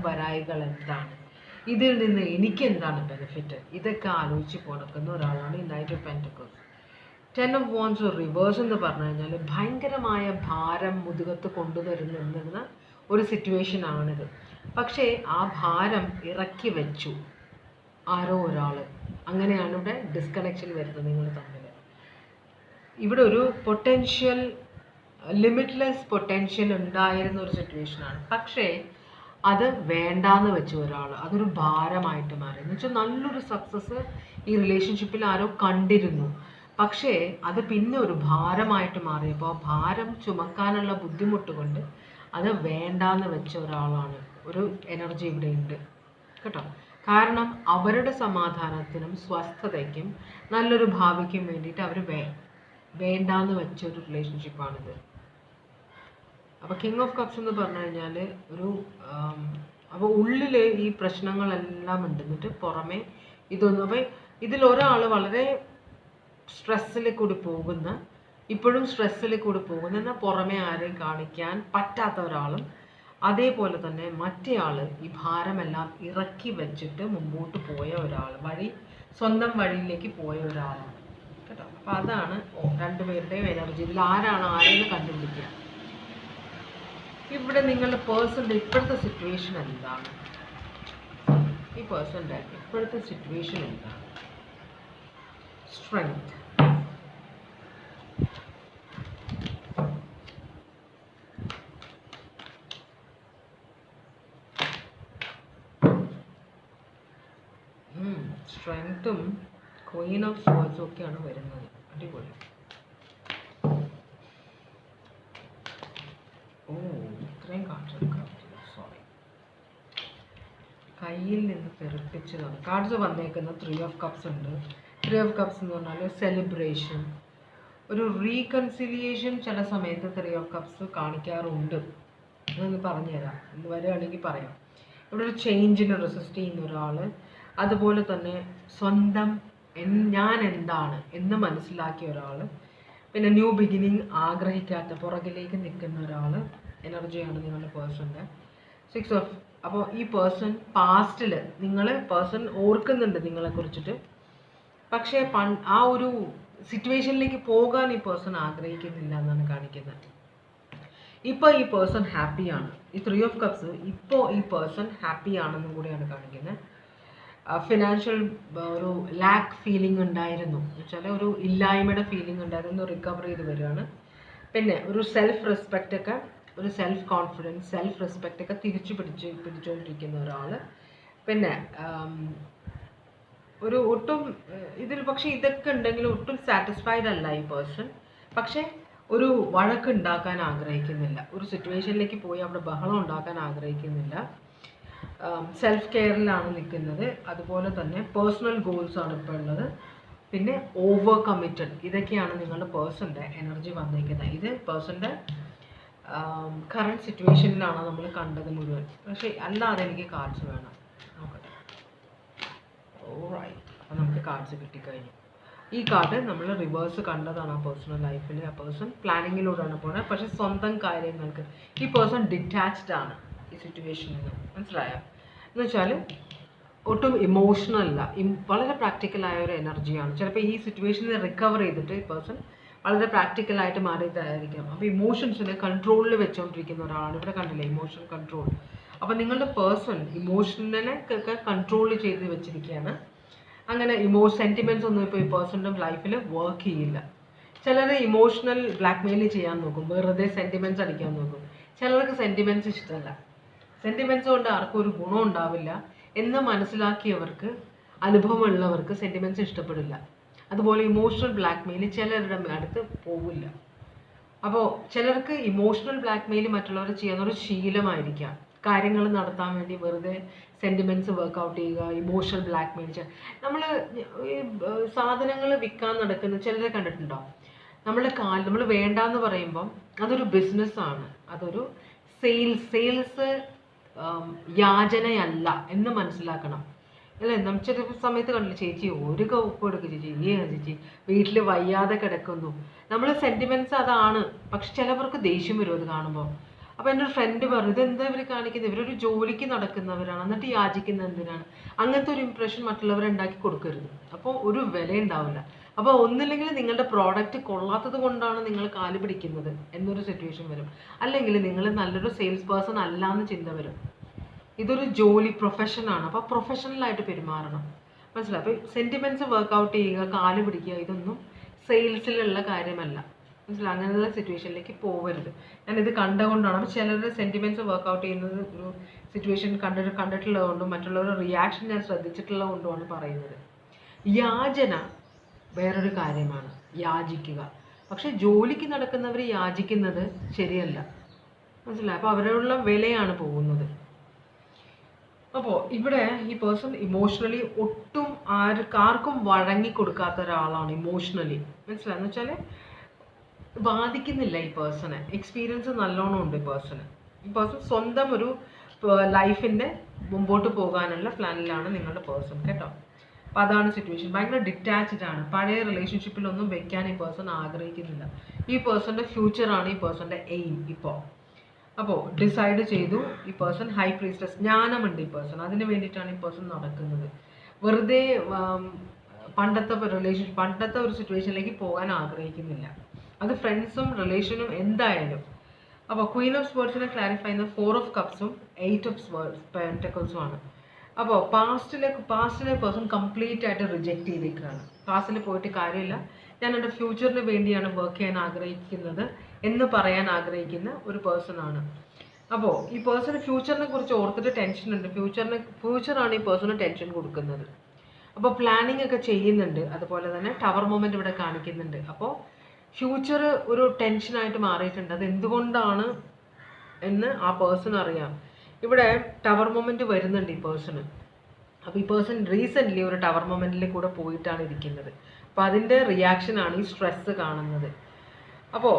വരായികൾ എന്താണ്, ഇതിൽ നിന്ന് എനിക്ക് എന്താണ് ബെനിഫിറ്റ്, ഇതൊക്കെ ആലോചിച്ച് കൊടുക്കുന്ന ഒരാളാണ് ഈ knight of pentacles. 10 of wands reverse എന്ന് പറഞ്ഞു കഴിഞ്ഞാൽ ഭയങ്കരമായ ഭാരം മുതുകത്ത് കൊണ്ടുവരുന്ന ഒരു സിറ്റുവേഷൻ ആണിത്. പക്ഷേ ആ ഭാരം ഇറക്കി വെച്ചു ആരോ ഒരാൾ. അങ്ങനെയാണ് ഇവിടെ ഡിസ്കണക്ഷൻ വരുന്നത് നിങ്ങൾ തമ്മിൽ. ഇവിടെ ഒരു പൊട്ടൻഷ്യൽ, ലിമിറ്റ്ലെസ് പൊട്ടൻഷ്യൽ ഉണ്ടായിരുന്ന ഒരു സിറ്റുവേഷനാണ്. പക്ഷേ അത് വേണ്ടാന്ന് വെച്ച ഒരാൾ, അതൊരു ഭാരമായിട്ട് മാറി. എന്ന് വെച്ചാൽ നല്ലൊരു സക്സസ് ഈ റിലേഷൻഷിപ്പിൽ ആരോ കണ്ടിരുന്നു, പക്ഷേ അത് പിന്നെ ഒരു ഭാരമായിട്ട് മാറിയപ്പോൾ ആ ഭാരം ചുമക്കാനുള്ള ബുദ്ധിമുട്ട് കൊണ്ട് അത് വേണ്ടാന്ന് വെച്ച ഒരാളാണ്. ഒരു എനർജി ഇവിടെ ഉണ്ട് കേട്ടോ. കാരണം അവരുടെ സമാധാനത്തിനും സ്വസ്ഥതയ്ക്കും നല്ലൊരു ഭാവിക്കും വേണ്ടിയിട്ട് അവർ വേണ്ടാന്ന് വെച്ച ഒരു റിലേഷൻഷിപ്പാണിത്. അപ്പോൾ കിങ് ഓഫ് കപ്സ് എന്ന് പറഞ്ഞു കഴിഞ്ഞാൽ അപ്പോൾ ഉള്ളിൽ ഈ പ്രശ്നങ്ങളെല്ലാം ഉണ്ട്, എന്നിട്ട് പുറമെ ഇതൊന്നും. അപ്പോൾ ഇതിലൊരാൾ വളരെ സ്ട്രെസ്സിൽ കൂടി പോകുന്ന, ഇപ്പോഴും സ്ട്രെസ്സിൽ കൂടി പോകുന്ന, എന്നാൽ പുറമെ ആരെയും കാണിക്കാൻ പറ്റാത്ത ഒരാളും, അതേപോലെ തന്നെ മറ്റേയാൾ ഈ ഭാരമെല്ലാം ഇറക്കി വെച്ചിട്ട് മുമ്പോട്ട് പോയ ഒരാൾ, സ്വന്തം വഴിയിലേക്ക് പോയ ഒരാളാണ് കേട്ടോ. അപ്പം അതാണ് രണ്ടുപേരുടെയും എനർജി. ഇതിൽ ആരാണ് ആരെന്ന് കണ്ടുപിടിക്കുക. ഇവിടെ നിങ്ങളുടെ പേഴ്സൻ്റെ ഇപ്പോഴത്തെ സിറ്റുവേഷൻ എന്താണ്? ഈ പേഴ്സൻ്റെ ഇപ്പോഴത്തെ സിറ്റുവേഷൻ എന്താണ്? സ്ട്രെങ്ത്. സ്ട്രെങ്ത്തും ക്വീൻ ഓഫ് സോർഡ്സും ഒക്കെയാണ് വരുന്നത്. അടിപൊളി. ഇത്രയും കാർഡ്സ് സോറി, കയ്യിൽ നിന്ന് തെറിപ്പിച്ചതാണ് കാർഡ്സ് വന്നേക്കുന്ന. 3 ഓഫ് കപ്സ് ഉണ്ട്. 3 ഓഫ് കപ്സ് എന്ന് പറഞ്ഞാൽ സെലിബ്രേഷൻ, ഒരു റീകൺസിലിയേഷൻ ചില സമയത്ത് 3 ഓഫ് കപ്സ് കാണിക്കാറുണ്ട്. അതൊന്ന് പറഞ്ഞുതരാം, ഇന്ന് വരികയാണെങ്കിൽ പറയാം. ഇവിടെ ഒരു ചേഞ്ചിന് റെസിസ്റ്റ് ചെയ്യുന്ന ഒരാൾ, അതുപോലെ തന്നെ സ്വന്തം ഞാൻ എന്താണ് എന്ന് മനസ്സിലാക്കിയ ഒരാൾ, പിന്നെ ന്യൂ ബിഗിനിങ് ആഗ്രഹിക്കാത്ത പുറകിലേക്ക് നിൽക്കുന്ന ഒരാൾ എനർജിയാണ് നിങ്ങളുടെ പേഴ്സൻ്റെ. 6 ഓഫ്. അപ്പോൾ ഈ പേഴ്സൺ പാസ്റ്റിൽ പേഴ്സൺ ഓർക്കുന്നുണ്ട് നിങ്ങളെക്കുറിച്ചിട്ട്, പക്ഷേ ആ ഒരു സിറ്റുവേഷനിലേക്ക് പോകാൻ ഈ പേഴ്സൺ ആഗ്രഹിക്കുന്നില്ല എന്നാണ് കാണിക്കുന്നത്. ഇപ്പോൾ ഈ പേഴ്സൺ ഹാപ്പിയാണ്. ഈ 3 ഓഫ് കപ്സ് ഇപ്പോൾ ഈ പേഴ്സൺ ഹാപ്പി ആണെന്നും കൂടിയാണ് കാണിക്കുന്നത്. ഫിനാൻഷ്യൽ ഒരു ലാക്ക് ഫീലിംഗ് ഉണ്ടായിരുന്നു, എന്ന് വെച്ചാൽ ഒരു ഇല്ലായ്മയുടെ ഫീലിംഗ് ഉണ്ടായിരുന്നു, റിക്കവർ ചെയ്ത് വരികയാണ്. പിന്നെ ഒരു സെൽഫ് റെസ്പെക്റ്റ് ഒക്കെ, ഒരു സെൽഫ് കോൺഫിഡൻസ്, സെൽഫ് റെസ്പെക്റ്റ് ഒക്കെ തിരിച്ചു പിടിച്ചുകൊണ്ടിരിക്കുന്ന ഒരാൾ. പിന്നെ ഒരു ഒട്ടും ഇതിൽ പക്ഷേ ഇതൊക്കെ ഉണ്ടെങ്കിലും ഒട്ടും സാറ്റിസ്ഫൈഡ് അല്ല ഈ പേഴ്സൺ. പക്ഷേ ഒരു വഴക്കുണ്ടാക്കാൻ ആഗ്രഹിക്കുന്നില്ല, ഒരു സിറ്റുവേഷനിലേക്ക് പോയി അവിടെ ബഹളം ഉണ്ടാക്കാൻ ആഗ്രഹിക്കുന്നില്ല. സെൽഫ് കെയറിലാണ് നിൽക്കുന്നത്. അതുപോലെ തന്നെ പേഴ്സണൽ ഗോൾസ് ആണ് ഇപ്പോൾ ഉള്ളത്. പിന്നെ ഓവർ കമ്മിറ്റഡ്, ഇതൊക്കെയാണ് നിങ്ങളുടെ പേഴ്സൻ്റെ എനർജി വന്നിരിക്കുന്നത്. ഇത് പേഴ്സൻ്റെ കറണ്ട് സിറ്റുവേഷനിലാണ് നമ്മൾ കണ്ടത് മുഴുവൻ. പക്ഷേ അല്ലാതെ എനിക്ക് കാർഡ്സ് വേണം, നോക്കട്ടെ. ഓൾറൈറ്റ്, അപ്പോൾ നമുക്ക് കാർഡ്സ് കിട്ടിക്കഴിഞ്ഞു. ഈ കാർഡ് നമ്മൾ റിവേഴ്സ് കണ്ടതാണ്. ആ പേഴ്സണൽ ലൈഫിൽ ആ പേഴ്സൺ പ്ലാനിങ്ങിലൂടെയാണ് പോകുന്നത്. പക്ഷേ സ്വന്തം കാര്യങ്ങൾക്ക് ഈ പേഴ്സൺ ഡിറ്റാച്ച്ഡ് ആണ് ഈ സിറ്റുവേഷനിൽ നിന്ന്. മനസ്സിലായോ? എന്ന് വെച്ചാൽ ഒട്ടും ഇമോഷണൽ അല്ല, വളരെ പ്രാക്ടിക്കലായ ഒരു എനർജിയാണ്. ചിലപ്പോൾ ഈ സിറ്റുവേഷനിൽ റിക്കവർ ചെയ്തിട്ട് ഈ പേഴ്സൺ വളരെ പ്രാക്ടിക്കലായിട്ട് മാറിയതായിരിക്കാം. അപ്പോൾ ഇമോഷൻസിനെ കൺട്രോളിൽ വെച്ചുകൊണ്ടിരിക്കുന്ന ഒരാളാണ്. ഇവിടെ കണ്ടില്ലേ, ഇമോഷൻ കൺട്രോൾ. അപ്പോൾ നിങ്ങളുടെ പേഴ്സൺ ഇമോഷനെ ഒക്കെ കൺട്രോൾ ചെയ്ത് വെച്ചിരിക്കുകയാണ്. അങ്ങനെ സെൻറ്റിമെൻറ്റ്സ് ഒന്നും ഇപ്പോൾ ഈ പേഴ്സൻ്റെ ലൈഫിൽ വർക്ക് ചെയ്യില്ല. ചിലർ ഇമോഷണൽ ബ്ലാക്ക്മെയിൽ ചെയ്യാൻ നോക്കും, വെറുതെ സെൻറ്റിമെൻറ്റ്സ് അടിക്കാൻ നോക്കും. ചിലർക്ക് സെൻറ്റിമെൻറ്റ്സ് ഇഷ്ടമല്ല. സെൻറ്റിമെൻറ്റ്സ് കൊണ്ട് ആർക്കും ഒരു ഗുണം ഉണ്ടാവില്ല എന്ന് മനസ്സിലാക്കിയവർക്ക്, അനുഭവമുള്ളവർക്ക് സെൻറ്റിമെൻറ്റ്സ് ഇഷ്ടപ്പെടില്ല. അതുപോലെ ഇമോഷണൽ ബ്ലാക്ക്മെയിൽ ചിലരുടെ അടുത്ത് പോവില്ല. അപ്പോൾ ചിലർക്ക് ഇമോഷണൽ ബ്ലാക്ക്മെയിൽ മറ്റുള്ളവർ ചെയ്യുന്നൊരു ശീലമായിരിക്കാം. കാര്യങ്ങൾ നടത്താൻ വേണ്ടി വെറുതെ സെൻറ്റിമെൻറ്റ്സ് വർക്കൗട്ട് ചെയ്യുക, ഇമോഷണൽ ബ്ലാക്ക്മെയിൽ ചെയ്യുക. നമ്മൾ ഈ സാധനങ്ങൾ വിൽക്കാൻ നടക്കുന്ന ചിലരെ കണ്ടിട്ടുണ്ടോ? നമ്മൾ വേണ്ടാന്ന് പറയുമ്പം അതൊരു ബിസിനസ്സാണ്, അതൊരു സെയിൽസ് യാചനയല്ല എന്ന് മനസ്സിലാക്കണം. അല്ലേ? നമ്മൾ ചില സമയത്ത് കണ്ടില്ല, ചേച്ചി ഒരു കപ്പ് എടുക്കുക, ചേച്ചി വീട്ടിൽ വയ്യാതെ കിടക്കുന്നു. നമ്മൾ സെൻറ്റിമെൻറ്റ്സ് അതാണ്. പക്ഷെ ചിലവർക്ക് ദേഷ്യം വരും അത് കാണുമ്പോൾ. അപ്പോൾ എൻ്റെ ഒരു ഫ്രണ്ട് പറഞ്ഞു, ഇതെന്താ ഇവർ കാണിക്കുന്നത്, ഇവരൊരു ജോലിക്ക് നടക്കുന്നവരാണ്, എന്നിട്ട് യാചിക്കുന്നത് എന്തിനാണ്? അങ്ങനത്തെ ഒരു ഇംപ്രഷൻ മറ്റുള്ളവരെ ഉണ്ടാക്കി കൊടുക്കരുത്. അപ്പോൾ ഒരു വില ഉണ്ടാവില്ല. അപ്പോൾ ഒന്നില്ലെങ്കിൽ നിങ്ങളുടെ പ്രോഡക്റ്റ് കൊള്ളാത്തത് കൊണ്ടാണ് നിങ്ങൾ കാല് പിടിക്കുന്നത് എന്നൊരു സിറ്റുവേഷൻ വരും. അല്ലെങ്കിൽ നിങ്ങൾ നല്ലൊരു സെയിൽസ് പേഴ്സൺ അല്ല എന്ന് ചിന്ത വരും. ഇതൊരു ജോലി പ്രൊഫഷനാണ്. അപ്പോൾ പ്രൊഫഷണലായിട്ട് പെരുമാറണം. മനസ്സിലായി? അപ്പോൾ സെൻറ്റിമെൻറ്റ്സ് വർക്കൗട്ട് ചെയ്യുക, കാല് പിടിക്കുക, ഇതൊന്നും സെയിൽസിലുള്ള കാര്യമല്ല. മനസ്സിലായി? അങ്ങനെയുള്ള സിറ്റുവേഷനിലേക്ക് പോകരുത്. ഞാനിത് കണ്ടുകൊണ്ടാണ്. അപ്പോൾ ചിലരുടെ സെൻറ്റിമെൻറ്റ്സ് വർക്കൗട്ട് ചെയ്യുന്നത് ഒരു സിറ്റുവേഷൻ കണ്ടിട്ടുള്ളതുകൊണ്ടും മറ്റുള്ളവരുടെ റിയാക്ഷൻ ഞാൻ ശ്രദ്ധിച്ചിട്ടുള്ളത് കൊണ്ടുമാണ് പറയുന്നത്. യാചന വേറൊരു കാര്യമാണ്, യാചിക്കുക. പക്ഷെ ജോലിക്ക് നടക്കുന്നവർ യാചിക്കുന്നത് ശരിയല്ല. മനസ്സിലായി? അപ്പോൾ അവരോടുള്ള വിലയാണ് പോകുന്നത്. അപ്പോൾ ഇവിടെ ഈ പേഴ്സൺ ഇമോഷണലി ഒട്ടും ആർക്കും വഴങ്ങി കൊടുക്കാത്ത ഒരാളാണ് ഇമോഷണലി. മനസ്സിലായി? എന്ന് വെച്ചാൽ ബാധിക്കുന്നില്ല ഈ പേഴ്സണെ. എക്സ്പീരിയൻസ് നല്ലോണം ഉണ്ട് ഈ പേഴ്സൺ സ്വന്തം ഒരു ലൈഫിൻ്റെ മുമ്പോട്ട് പോകാനുള്ള പ്ലാനിലാണ് നിങ്ങളുടെ പേഴ്സൺ കേട്ടോ. അപ്പോൾ അതാണ് സിറ്റുവേഷൻ. ഭയങ്കര ഡിറ്റാച്ച്ഡ് ആണ്. പഴയ റിലേഷൻഷിപ്പിലൊന്നും വെക്കാൻ ഈ പേഴ്സൺ ആഗ്രഹിക്കുന്നില്ല. ഈ പേഴ്സൻ്റെ ഫ്യൂച്ചറാണ് ഈ പേഴ്സൻ്റെ എയിം ഇപ്പോൾ. അപ്പോൾ ഡിസൈഡ് ചെയ്തു ഈ പേഴ്സൺ. ഹൈ പ്രീസ്റ്റസ്, ജ്ഞാനമുണ്ട് ഈ പേഴ്സൺ, അതിന് വേണ്ടിയിട്ടാണ് ഈ പേഴ്സൺ നടക്കുന്നത്. വെറുതെ പണ്ടത്തെ ഒരു സിറ്റുവേഷനിലേക്ക് പോകാൻ ആഗ്രഹിക്കുന്നില്ല. അത് ഫ്രണ്ട്സും റിലേഷനും എന്തായാലും. അപ്പോൾ ക്വീൻ ഓഫ് സ്വേർഡ്സിനെ ക്ലാരിഫൈ ചെയ്യുന്ന 4 ഓഫ് കപ്സും 8 ഓഫ് പെന്റക്കിൾസും ആണ്. അപ്പോൾ പാസ്റ്റിലെ പേഴ്സൺ കംപ്ലീറ്റ് ആയിട്ട് റിജക്റ്റ് ചെയ്തേക്കാണ്. പാസ്റ്റിൽ പോയിട്ട് കാര്യമില്ല, ഞാൻ എൻ്റെ ഫ്യൂച്ചറിന് വേണ്ടിയാണ് വർക്ക് ചെയ്യാൻ ആഗ്രഹിക്കുന്നത് എന്ന് പറയാൻ ആഗ്രഹിക്കുന്ന ഒരു പേഴ്സൺ ആണ്. അപ്പോൾ ഈ പേഴ്സണ് ഫ്യൂച്ചറിനെ കുറിച്ച് ഓർത്തിട്ട് ടെൻഷൻ ഉണ്ട്. ഫ്യൂച്ചറാണ് ഈ പേഴ്സണ് ടെൻഷൻ കൊടുക്കുന്നത്. അപ്പോൾ പ്ലാനിങ് ഒക്കെ ചെയ്യുന്നുണ്ട്. അതുപോലെ തന്നെ ടവർ മൊമെൻ്റ് ഇവിടെ കാണിക്കുന്നുണ്ട്. അപ്പോൾ ഫ്യൂച്ചർ ഒരു ടെൻഷനായിട്ട് മാറിയിട്ടുണ്ട്. അത് എന്തുകൊണ്ടാണ് എന്ന് ആ പേഴ്സൺ അറിയാം. ഇവിടെ ടവർ മൊമെൻ്റ് വരുന്നുണ്ട് ഈ പേഴ്സണ്. അപ്പോൾ ഈ പേഴ്സൺ റീസെൻ്റ്ലി ഒരു ടവർ മൊമെൻറ്റിൽ കൂടെ പോയിട്ടാണ് ഇരിക്കുന്നത്. അപ്പോൾ അതിൻ്റെ റിയാക്ഷനാണ് ഈ സ്ട്രെസ്സ് കാണുന്നത്. അപ്പോൾ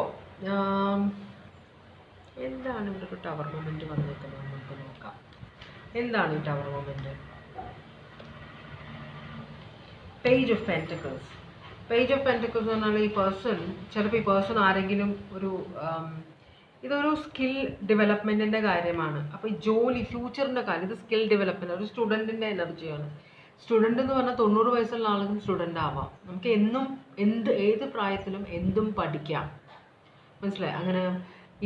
എന്താണ് ഇവിടെ ഒരു ടവർ മൊമെൻറ്റ് വന്നേക്കുന്നത് നമുക്ക് നോക്കാം. എന്താണ് ഈ tower moment? Page of pentacles. Page of pentacles എന്ന് പറഞ്ഞാൽ ഈ പേഴ്സൺ ചിലപ്പോൾ ഈ പേഴ്സൺ ആരെങ്കിലും ഇതൊരു സ്കിൽ ഡെവലപ്മെൻറ്റിൻ്റെ കാര്യമാണ്. അപ്പോൾ ഈ ജോലി ഫ്യൂച്ചറിൻ്റെ കാര്യം, ഇത് സ്കിൽ ഡെവലപ്മെൻറ്റ്, ഒരു സ്റ്റുഡൻറ്റിൻ്റെ എനർജിയാണ്. സ്റ്റുഡൻ്റ് എന്ന് പറഞ്ഞാൽ 90 വയസ്സുള്ള ആളുകൾ സ്റ്റുഡൻ്റ് ആവാം. നമുക്ക് ഏത് പ്രായത്തിലും എന്തും പഠിക്കാം. മനസ്സിലായി? അങ്ങനെ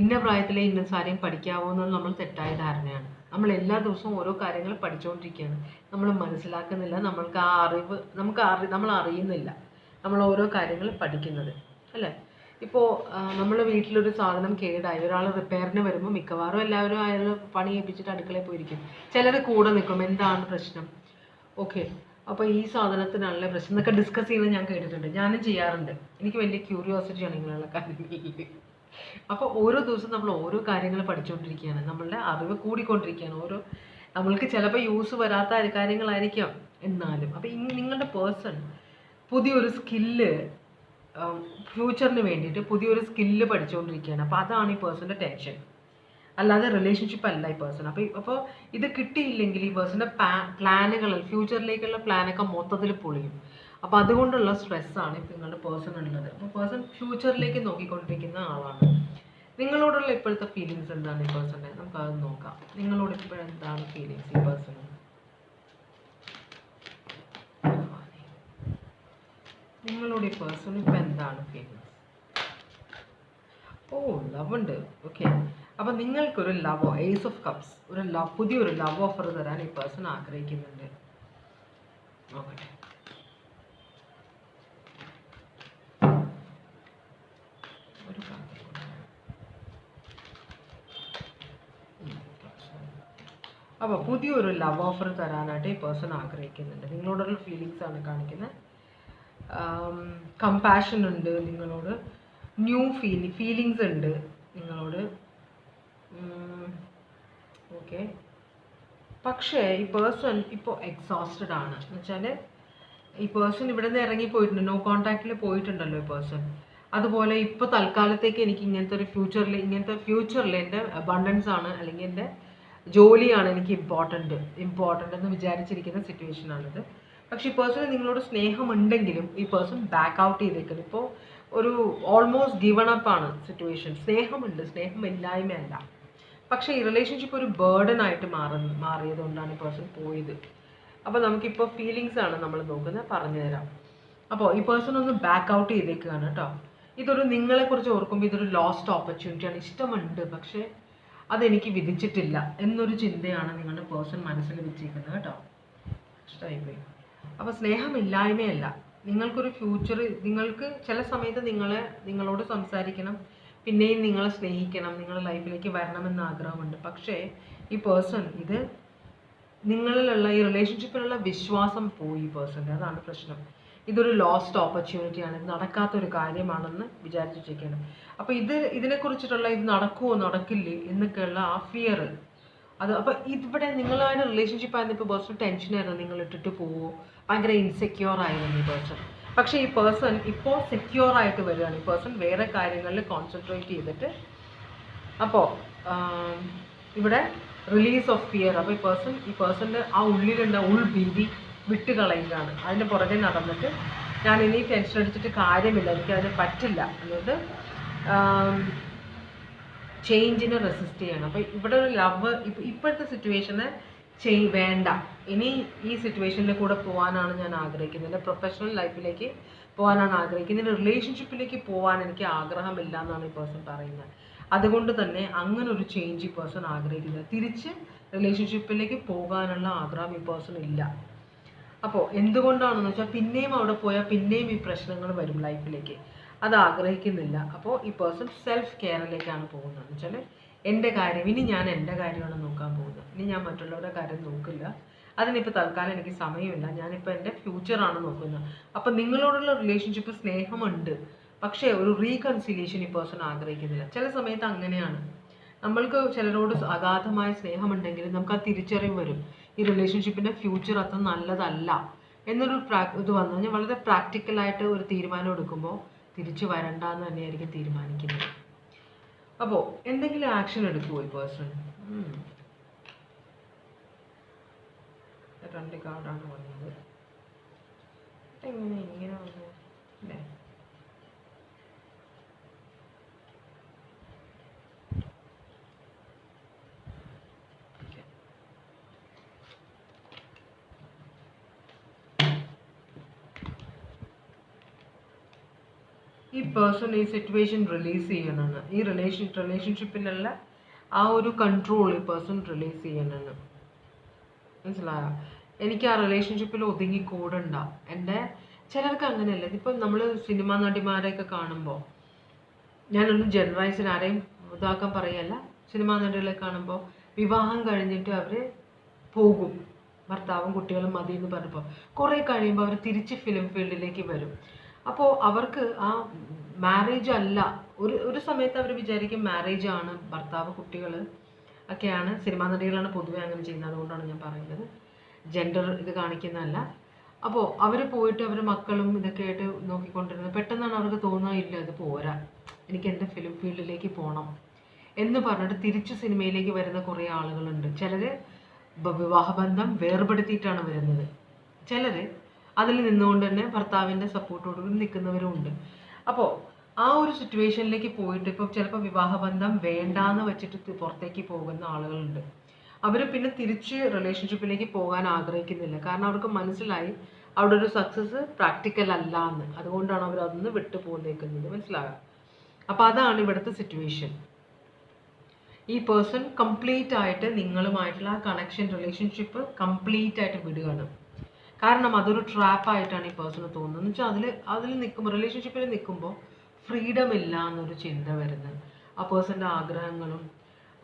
ഇന്ന പ്രായത്തിലെ ഇന്ന കാര്യം പഠിക്കാവോ എന്നത് നമ്മൾ തെറ്റായ ധാരണയാണ്. നമ്മൾ എല്ലാ ദിവസവും ഓരോ കാര്യങ്ങൾ പഠിച്ചുകൊണ്ടിരിക്കുകയാണ്. നമ്മൾ മനസ്സിലാക്കുന്നില്ല, നമ്മൾക്ക് ആ അറിവ് നമ്മൾ അറിയുന്നില്ല നമ്മൾ ഓരോ കാര്യങ്ങൾ പഠിക്കുന്നത്, അല്ലേ? ഇപ്പോൾ നമ്മുടെ വീട്ടിലൊരു സാധനം കേടായി, ഒരാൾ റിപ്പയറിന് വരുമ്പോൾ മിക്കവാറും എല്ലാവരും അയാൾ പണി ഏൽപ്പിച്ചിട്ട് അടുക്കളയിൽ പോയിരിക്കും. ചിലർ കൂടെ നിൽക്കും, എന്താണ് പ്രശ്നം, ഓക്കെ അപ്പോൾ ഈ സാധനത്തിനാണല്ലേ പ്രശ്നം എന്നൊക്കെ ഡിസ്കസ് ചെയ്യുന്നത് ഞാൻ കേട്ടിട്ടുണ്ട്. ഞാനും ചെയ്യാറുണ്ട്. എനിക്ക് വലിയ ക്യൂരിയോസിറ്റിയാണ് ഇങ്ങനെയുള്ള കാര്യങ്ങളിൽ. അപ്പോൾ ഓരോ ദിവസം നമ്മൾ ഓരോ കാര്യങ്ങൾ പഠിച്ചുകൊണ്ടിരിക്കുകയാണ്, നമ്മളുടെ അറിവ് കൂടിക്കൊണ്ടിരിക്കുകയാണ്. നമ്മൾക്ക് ചിലപ്പോൾ യൂസ് വരാത്ത കാര്യങ്ങളായിരിക്കാം എന്നാലും. അപ്പോൾ നിങ്ങളുടെ പേഴ്സൺ പുതിയൊരു സ്കില്ല്, ഫ്യൂച്ചറിന് വേണ്ടിയിട്ട് പുതിയൊരു സ്കില്ല് പഠിച്ചുകൊണ്ടിരിക്കുകയാണ്. അപ്പോൾ അതാണ് ഈ പേഴ്സൻ്റെ ടെൻഷൻ, അല്ലാതെ റിലേഷൻഷിപ്പ് അല്ല ഈ പേഴ്സൺ. അപ്പോൾ ഇത് കിട്ടിയില്ലെങ്കിൽ ഈ പേഴ്സൻ്റെ പ്ലാനുകൾ, ഫ്യൂച്ചറിലേക്കുള്ള പ്ലാനൊക്കെ മൊത്തത്തിൽ പൊളിയും. അപ്പോൾ അതുകൊണ്ടുള്ള സ്ട്രെസ്സാണ് ഇപ്പോൾ നിങ്ങളുടെ പേഴ്സൺ ഉള്ളത്. അപ്പോൾ പേഴ്സൺ ഫ്യൂച്ചറിലേക്ക് നോക്കിക്കൊണ്ടിരിക്കുന്ന ആളാണ്. നിങ്ങളോടുള്ള ഇപ്പോഴത്തെ ഫീലിങ്സ് എന്താണ് ഈ പേഴ്സൻ്റെ? നമുക്കത് നോക്കാം. നിങ്ങളോട് ഇപ്പോഴെന്താണ് ഫീലിങ്സ് ഈ പേഴ്സൺ? നിങ്ങളോട് ഈ പേഴ്സൺ ഇപ്പം എന്താണ് ഫീലിങ്സ്? ഓ, ലവ് ഉണ്ട്. ഓക്കെ, അപ്പം നിങ്ങൾക്കൊരു ലവ്, ഏസ് ഓഫ് കപ്സ്, പുതിയൊരു ലവ് ഓഫർ തരാൻ ഈ പേഴ്സൺ ആഗ്രഹിക്കുന്നുണ്ട്. നോക്കട്ടെ. അപ്പോൾ പുതിയൊരു ലവ് ഓഫർ തരാനായിട്ട് ഈ പേഴ്സൺ ആഗ്രഹിക്കുന്നുണ്ട്. നിങ്ങളോടുള്ള ഫീലിങ്സ് ആണ് കാണിക്കുന്നത്. കമ്പാഷൻ ഉണ്ട് നിങ്ങളോട്, ന്യൂ ഫീലിങ്സ് ഉണ്ട് നിങ്ങളോട്. ഓക്കെ, പക്ഷേ ഈ പേഴ്സൺ ഇപ്പോൾ എക്സോസ്റ്റഡ് ആണ്. എന്ന് വെച്ചാൽ ഈ പേഴ്സൺ ഇവിടെ നിന്ന് ഇറങ്ങിപ്പോയിട്ടുണ്ട്, നോ കോൺടാക്റ്റിൽ പോയിട്ടുണ്ടല്ലോ ഈ പേഴ്സൺ. അതുപോലെ ഇപ്പോൾ തൽക്കാലത്തേക്ക് എനിക്ക് ഇങ്ങനത്തെ ഫ്യൂച്ചറിൽ എൻ്റെ അബണ്ടൻസ് ആണ്, അല്ലെങ്കിൽ എൻ്റെ ജോലിയാണ് എനിക്ക് ഇമ്പോർട്ടൻ്റ് എന്ന് വിചാരിച്ചിരിക്കുന്ന സിറ്റുവേഷനാണിത്. പക്ഷെ ഈ പേഴ്സണ് നിങ്ങളോട് സ്നേഹമുണ്ടെങ്കിലും ഈ പേഴ്സൺ ബാക്ക് ഔട്ട് ചെയ്തേക്കുന്നത്. ഇപ്പോൾ ഒരു ഓൾമോസ്റ്റ് ഗിവൺ അപ്പ് ആണ് സിറ്റുവേഷൻ. സ്നേഹമുണ്ട്, സ്നേഹമില്ലായ്മയല്ല. പക്ഷേ ഈ റിലേഷൻഷിപ്പ് ഒരു ബേർഡൻ ആയിട്ട് മാറിയതുകൊണ്ടാണ് ഈ പേഴ്സൺ പോയത്. അപ്പോൾ നമുക്കിപ്പോൾ ഫീലിങ്സ് ആണ് നമ്മൾ നോക്കുന്നത്, പറഞ്ഞുതരാം. അപ്പോൾ ഈ പേഴ്സൺ ഒന്ന് ബാക്ക് ഔട്ട് ചെയ്തേക്കുകയാണ് കേട്ടോ. ഇതൊരു നിങ്ങളെക്കുറിച്ച് ഓർക്കുമ്പോൾ ഇതൊരു ലോസ്റ്റ് ഓപ്പർച്യൂണിറ്റിയാണ്. ഇഷ്ടമുണ്ട്, പക്ഷേ അതെനിക്ക് വിധിച്ചിട്ടില്ല എന്നൊരു ചിന്തയാണ് നിങ്ങളുടെ പേഴ്സൺ മനസ്സിൽ വെച്ചിരിക്കുന്നത് കേട്ടോ. ഇഷ്ടമായിപ്പോയി. അപ്പോൾ സ്നേഹമില്ലായ്മയല്ല, നിങ്ങൾക്കൊരു ഫ്യൂച്ചർ, നിങ്ങൾക്ക് ചില സമയത്ത് നിങ്ങളോട് സംസാരിക്കണം, പിന്നെയും നിങ്ങളെ സ്നേഹിക്കണം, നിങ്ങളുടെ ലൈഫിലേക്ക് വരണമെന്ന് ആഗ്രഹമുണ്ട്. പക്ഷേ ഈ പേഴ്സൺ നിങ്ങളിലുള്ള ഈ റിലേഷൻഷിപ്പിലുള്ള വിശ്വാസം പോയി പേഴ്സൻ്റെ. അതാണ് പ്രശ്നം. ഇതൊരു ലോസ്റ്റ് ഓപ്പർച്യൂണിറ്റിയാണ്, ഇത് നടക്കാത്തൊരു കാര്യമാണെന്ന് വിചാരിച്ചിരിക്കുകയാണ്. അപ്പോൾ ഇതിനെക്കുറിച്ചിട്ടുള്ള ഇത് നടക്കുമോ നടക്കില്ലേ എന്നൊക്കെയുള്ള ആ ഫിയർ, അപ്പോൾ ഇവിടെ നിങ്ങളായിട്ട് റിലേഷൻഷിപ്പ് ആയിരുന്നപ്പോൾ പേഴ്സൺ ടെൻഷനായിരുന്നു, നിങ്ങൾ ഇട്ടിട്ട് പോവോ, ഭയങ്കര ഇൻസെക്യൂർ ആയിരുന്നു ഈ പേഴ്സൺ. പക്ഷേ ഈ പേഴ്സൺ ഇപ്പോൾ സെക്യൂർ ആയിട്ട് വരികയാണ്. ഈ പേഴ്സൺ വേറെ കാര്യങ്ങളിൽ കോൺസെൻട്രേറ്റ് ചെയ്തിട്ട്, അപ്പോൾ ഇവിടെ റിലീസ് ഓഫ് ഫിയർ. അപ്പോൾ ഈ പേഴ്സൻ്റെ ആ ഉള്ളിലുള്ള ഉൾഭീതി വിട്ട് കളയുകയാണ്. അതിൻ്റെ പുറകെ നടന്നിട്ട് ഞാൻ ഇനി ടെൻഷൻ അടിച്ചിട്ട് കാര്യമില്ല, എനിക്കതിന് പറ്റില്ല എന്നത് ചേഞ്ചിനെ റെസിസ്റ്റ് ചെയ്യണം. അപ്പോൾ ഇവിടെ ഒരു ലവ്, ഇപ്പോഴത്തെ സിറ്റുവേഷന് വേണ്ട, ഇനി ഈ സിറ്റുവേഷനിൽ കൂടെ പോകാനാണ് ഞാൻ ആഗ്രഹിക്കുന്നത്. എൻ്റെ പ്രൊഫഷണൽ ലൈഫിലേക്ക് പോകാനാണ് ആഗ്രഹിക്കുന്നത്, റിലേഷൻഷിപ്പിലേക്ക് പോകാൻ എനിക്ക് ആഗ്രഹമില്ല എന്നാണ് ഈ പേഴ്സൺ പറയുന്നത്. അതുകൊണ്ട് തന്നെ അങ്ങനെ ഒരു ചേഞ്ച് ഈ പേഴ്സൺ ആഗ്രഹിക്കുന്നത്. തിരിച്ച് റിലേഷൻഷിപ്പിലേക്ക് പോകാനുള്ള ആഗ്രഹം ഈ പേഴ്സൺ ഇല്ല. അപ്പോൾ എന്തുകൊണ്ടാണെന്ന് വെച്ചാൽ പിന്നെയും അവിടെ പോയാൽ പിന്നെയും ഈ പ്രശ്നങ്ങൾ വരും ലൈഫിലേക്ക്, അത് ആഗ്രഹിക്കുന്നില്ല. അപ്പോൾ ഈ പേഴ്സൺ സെൽഫ് കെയറിലേക്കാണ് പോകുന്നത്. എന്ന് വെച്ചാൽ എൻ്റെ കാര്യം, ഇനി ഞാൻ എൻ്റെ കാര്യമാണ് നോക്കാൻ പോകുന്നത്, ഇനി ഞാൻ മറ്റുള്ളവരുടെ കാര്യം നോക്കില്ല, അതിനിപ്പോൾ തൽക്കാലം എനിക്ക് സമയമില്ല, ഞാനിപ്പോൾ എൻ്റെ ഫ്യൂച്ചറാണ് നോക്കുന്നത്. അപ്പോൾ നിങ്ങളോടുള്ള റിലേഷൻഷിപ്പ് സ്നേഹമുണ്ട്, പക്ഷേ ഒരു റീകൺസിലിയേഷൻ ഈ പേഴ്സൺ ആഗ്രഹിക്കുന്നില്ല. ചില സമയത്ത് അങ്ങനെയാണ്, നമ്മൾക്ക് ചിലരോട് അഗാധമായ സ്നേഹമുണ്ടെങ്കിലും നമുക്ക് ആ തിരിച്ചറിവ് വരും, ഈ റിലേഷൻഷിപ്പിൻ്റെ ഫ്യൂച്ചർ അത്ര നല്ലതല്ല എന്നൊരു ഇത് വന്നു കഴിഞ്ഞാൽ വളരെ പ്രാക്ടിക്കലായിട്ട് ഒരു തീരുമാനം എടുക്കുമ്പോൾ തിരിച്ചു വരണ്ടെന്ന് തന്നെയായിരിക്കും തീരുമാനിക്കുന്നത്. അപ്പോൾ എന്തെങ്കിലും ആക്ഷൻ എടുക്കുമോ ഈ പേഴ്സൺ? 2 കാർഡാണ് വന്നത്. ഇങ്ങനെ വന്നു അല്ലേ? ഈ പേഴ്സൺ ഈ സിറ്റുവേഷൻ റിലീസ് ചെയ്യണമെന്ന്, ഈ റിലേഷൻഷിപ്പിലുള്ള ആ ഒരു കൺട്രോൾ ഈ പേഴ്സൺ റിലീസ് ചെയ്യണമെന്ന്. മനസ്സിലായോ? എനിക്ക് ആ റിലേഷൻഷിപ്പിൽ ഒതുങ്ങിക്കൂടണ്ട. ചിലർക്ക് അങ്ങനെയല്ല. ഇപ്പം നമ്മൾ സിനിമാ നടിമാരെയൊക്കെ കാണുമ്പോൾ ഞാനൊന്നും ജനറലൈസിന് ആരെയും ഇതാക്കാൻ പറയല്ല. സിനിമാ നടികളെ കാണുമ്പോൾ വിവാഹം കഴിഞ്ഞിട്ട് അവർ പോകും, ഭർത്താവും കുട്ടികളും മതി എന്ന് പറഞ്ഞപ്പോൾ കുറേ കഴിയുമ്പോൾ അവർ തിരിച്ച് ഫിലിം ഫീൽഡിലേക്ക് വരും. അപ്പോൾ അവർക്ക് ആ മാരേജ് അല്ല, ഒരു സമയത്ത് അവർ വിചാരിക്കും മാരേജ് ആണ്, ഭർത്താവ് കുട്ടികൾ ഒക്കെയാണ്. സിനിമാ നടികളാണ് പൊതുവെ അങ്ങനെ ചെയ്യുന്നത്, അതുകൊണ്ടാണ് ഞാൻ പറയുന്നത്, ജെൻഡർ ഇത് കാണിക്കുന്നതല്ല. അപ്പോൾ അവർ പോയിട്ട് അവർ മക്കളും ഇതൊക്കെ ആയിട്ട് നോക്കിക്കൊണ്ടിരുന്നത് പെട്ടെന്നാണ് അവർക്ക് തോന്നുക, ഇല്ല ഇത് പോരാ, എനിക്ക് എൻ്റെ ഫിലിം ഫീൽഡിലേക്ക് പോകണം എന്ന് പറഞ്ഞിട്ട് തിരിച്ച് സിനിമയിലേക്ക് വരുന്ന കുറേ ആളുകളുണ്ട്. ചിലർ വിവാഹബന്ധം വേർപെടുത്തിയിട്ടാണ് വരുന്നത്, ചിലർ അതിൽ നിന്നുകൊണ്ട് തന്നെ ഭർത്താവിൻ്റെ സപ്പോർട്ടോടുകൂടി നിൽക്കുന്നവരും ഉണ്ട്. അപ്പോൾ ആ ഒരു സിറ്റുവേഷനിലേക്ക് പോയിട്ട് ഇപ്പോൾ ചിലപ്പോൾ വിവാഹബന്ധം വേണ്ടാന്ന് വെച്ചിട്ട് പുറത്തേക്ക് പോകുന്ന ആളുകളുണ്ട്. അവർ പിന്നെ തിരിച്ച് റിലേഷൻഷിപ്പിലേക്ക് പോകാൻ ആഗ്രഹിക്കുന്നില്ല, കാരണം അവർക്ക് മനസ്സിലായി അവിടെ ഒരു സക്സസ് പ്രാക്ടിക്കൽ അല്ല എന്ന്. അതുകൊണ്ടാണ് അവർ അതൊന്ന് വിട്ടു പോന്നേക്കുന്നത്, മനസ്സിലാകാം. അപ്പോൾ അതാണ് ഇവിടുത്തെ സിറ്റുവേഷൻ. ഈ പേഴ്സൺ കംപ്ലീറ്റ് ആയിട്ട് നിങ്ങളുമായിട്ടുള്ള ആ കണക്ഷൻ, റിലേഷൻഷിപ്പ് കംപ്ലീറ്റ് ആയിട്ട് വിടുകയാണ്. കാരണം അതൊരു ട്രാപ്പായിട്ടാണ് ഈ പേഴ്സണ് തോന്നുന്നത്. എന്ന് വെച്ചാൽ അതിൽ നിൽക്കുമ്പോൾ, റിലേഷൻഷിപ്പിൽ നിൽക്കുമ്പോൾ ഫ്രീഡം ഇല്ല എന്നൊരു ചിന്ത വരുന്നത്. ആ പേഴ്സൻ്റെ ആഗ്രഹങ്ങളും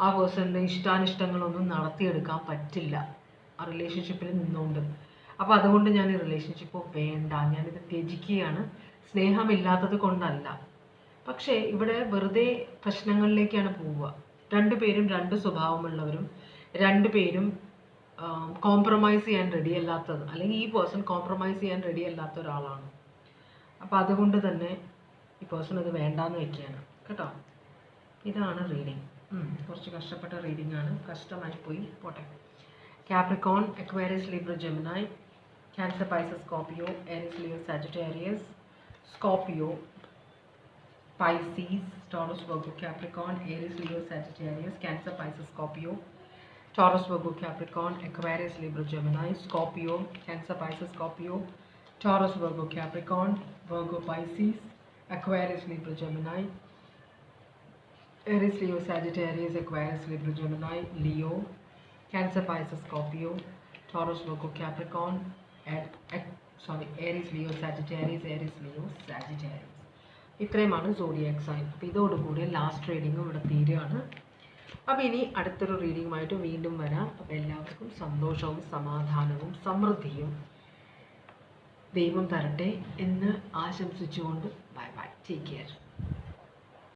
ആ പേഴ്സൻ്റെ ഇഷ്ടാനിഷ്ടങ്ങളൊന്നും നടത്തിയെടുക്കാൻ പറ്റില്ല ആ റിലേഷൻഷിപ്പിൽ നിന്നുകൊണ്ട്. അപ്പോൾ അതുകൊണ്ട് ഞാൻ ഈ റിലേഷൻഷിപ്പ് വേണ്ട, ഞാനിത് ത്യജിക്കുകയാണ്. സ്നേഹമില്ലാത്തത് കൊണ്ടല്ല, പക്ഷേ ഇവിടെ വെറുതെ പ്രശ്നങ്ങളിലേക്കാണ് പോവുക. രണ്ടുപേരും രണ്ട് സ്വഭാവമുള്ളവരും, രണ്ടുപേരും കോംപ്രമൈസ് ചെയ്യാൻ റെഡി അല്ലാത്തത്, അല്ലെങ്കിൽ ഈ പേഴ്സൺ കോംപ്രമൈസ് ചെയ്യാൻ റെഡി അല്ലാത്ത ഒരാളാണ്. അപ്പോൾ അതുകൊണ്ട് തന്നെ ഈ പേഴ്സൺ ഇത് വേണ്ടാന്ന് വെക്കുകയാണ് കേട്ടോ. ഇതാണ് റീഡിങ്. കുറച്ച് കഷ്ടപ്പെട്ട റീഡിംഗ് ആണ്, കഷ്ടമായി പോയി, പോട്ടെ. Capricorn, Aquarius, Libra, Gemini, Cancer, Pisces, Scorpio, Aries, Leo, Sagittarius, Scorpio, Pisces, Taurus, Virgo, Capricorn, Aries, Leo, Sagittarius, Cancer, Pisces, Scorpio, Taurus, Virgo, Capricorn, Aquarius, Libra, Gemini, Scorpio, Cancer, Pisces, Scorpio, Taurus, Virgo, Capricorn, Virgo, Pisces, Aquarius, Libra, Gemini, Aries, Leo, Sagittarius, Aquarius, Libra, Gemini, Leo, Cancer, Pisces, Scorpio, Taurus, Virgo, Capricorn, Aries, Leo, Sagittarius, Aries, Leo, Sagittarius. ഇത്രയുമാണ് സോഡിയാക് സൈൻ. അപ്പോൾ ഇതോടുകൂടി ലാസ്റ്റ് റീഡിങ്ങും ഇവിടെ തീരുകയാണ്. അപ്പോൾ ഇനി അടുത്തൊരു റീഡിങ്ങുമായിട്ട് വീണ്ടും വരാം. അപ്പോൾ എല്ലാവർക്കും സന്തോഷവും സമാധാനവും സമൃദ്ധിയും ദൈവം തരട്ടെ എന്ന് ആശംസിച്ചുകൊണ്ട് ബൈ ബൈ, ടേക്ക് കെയർ.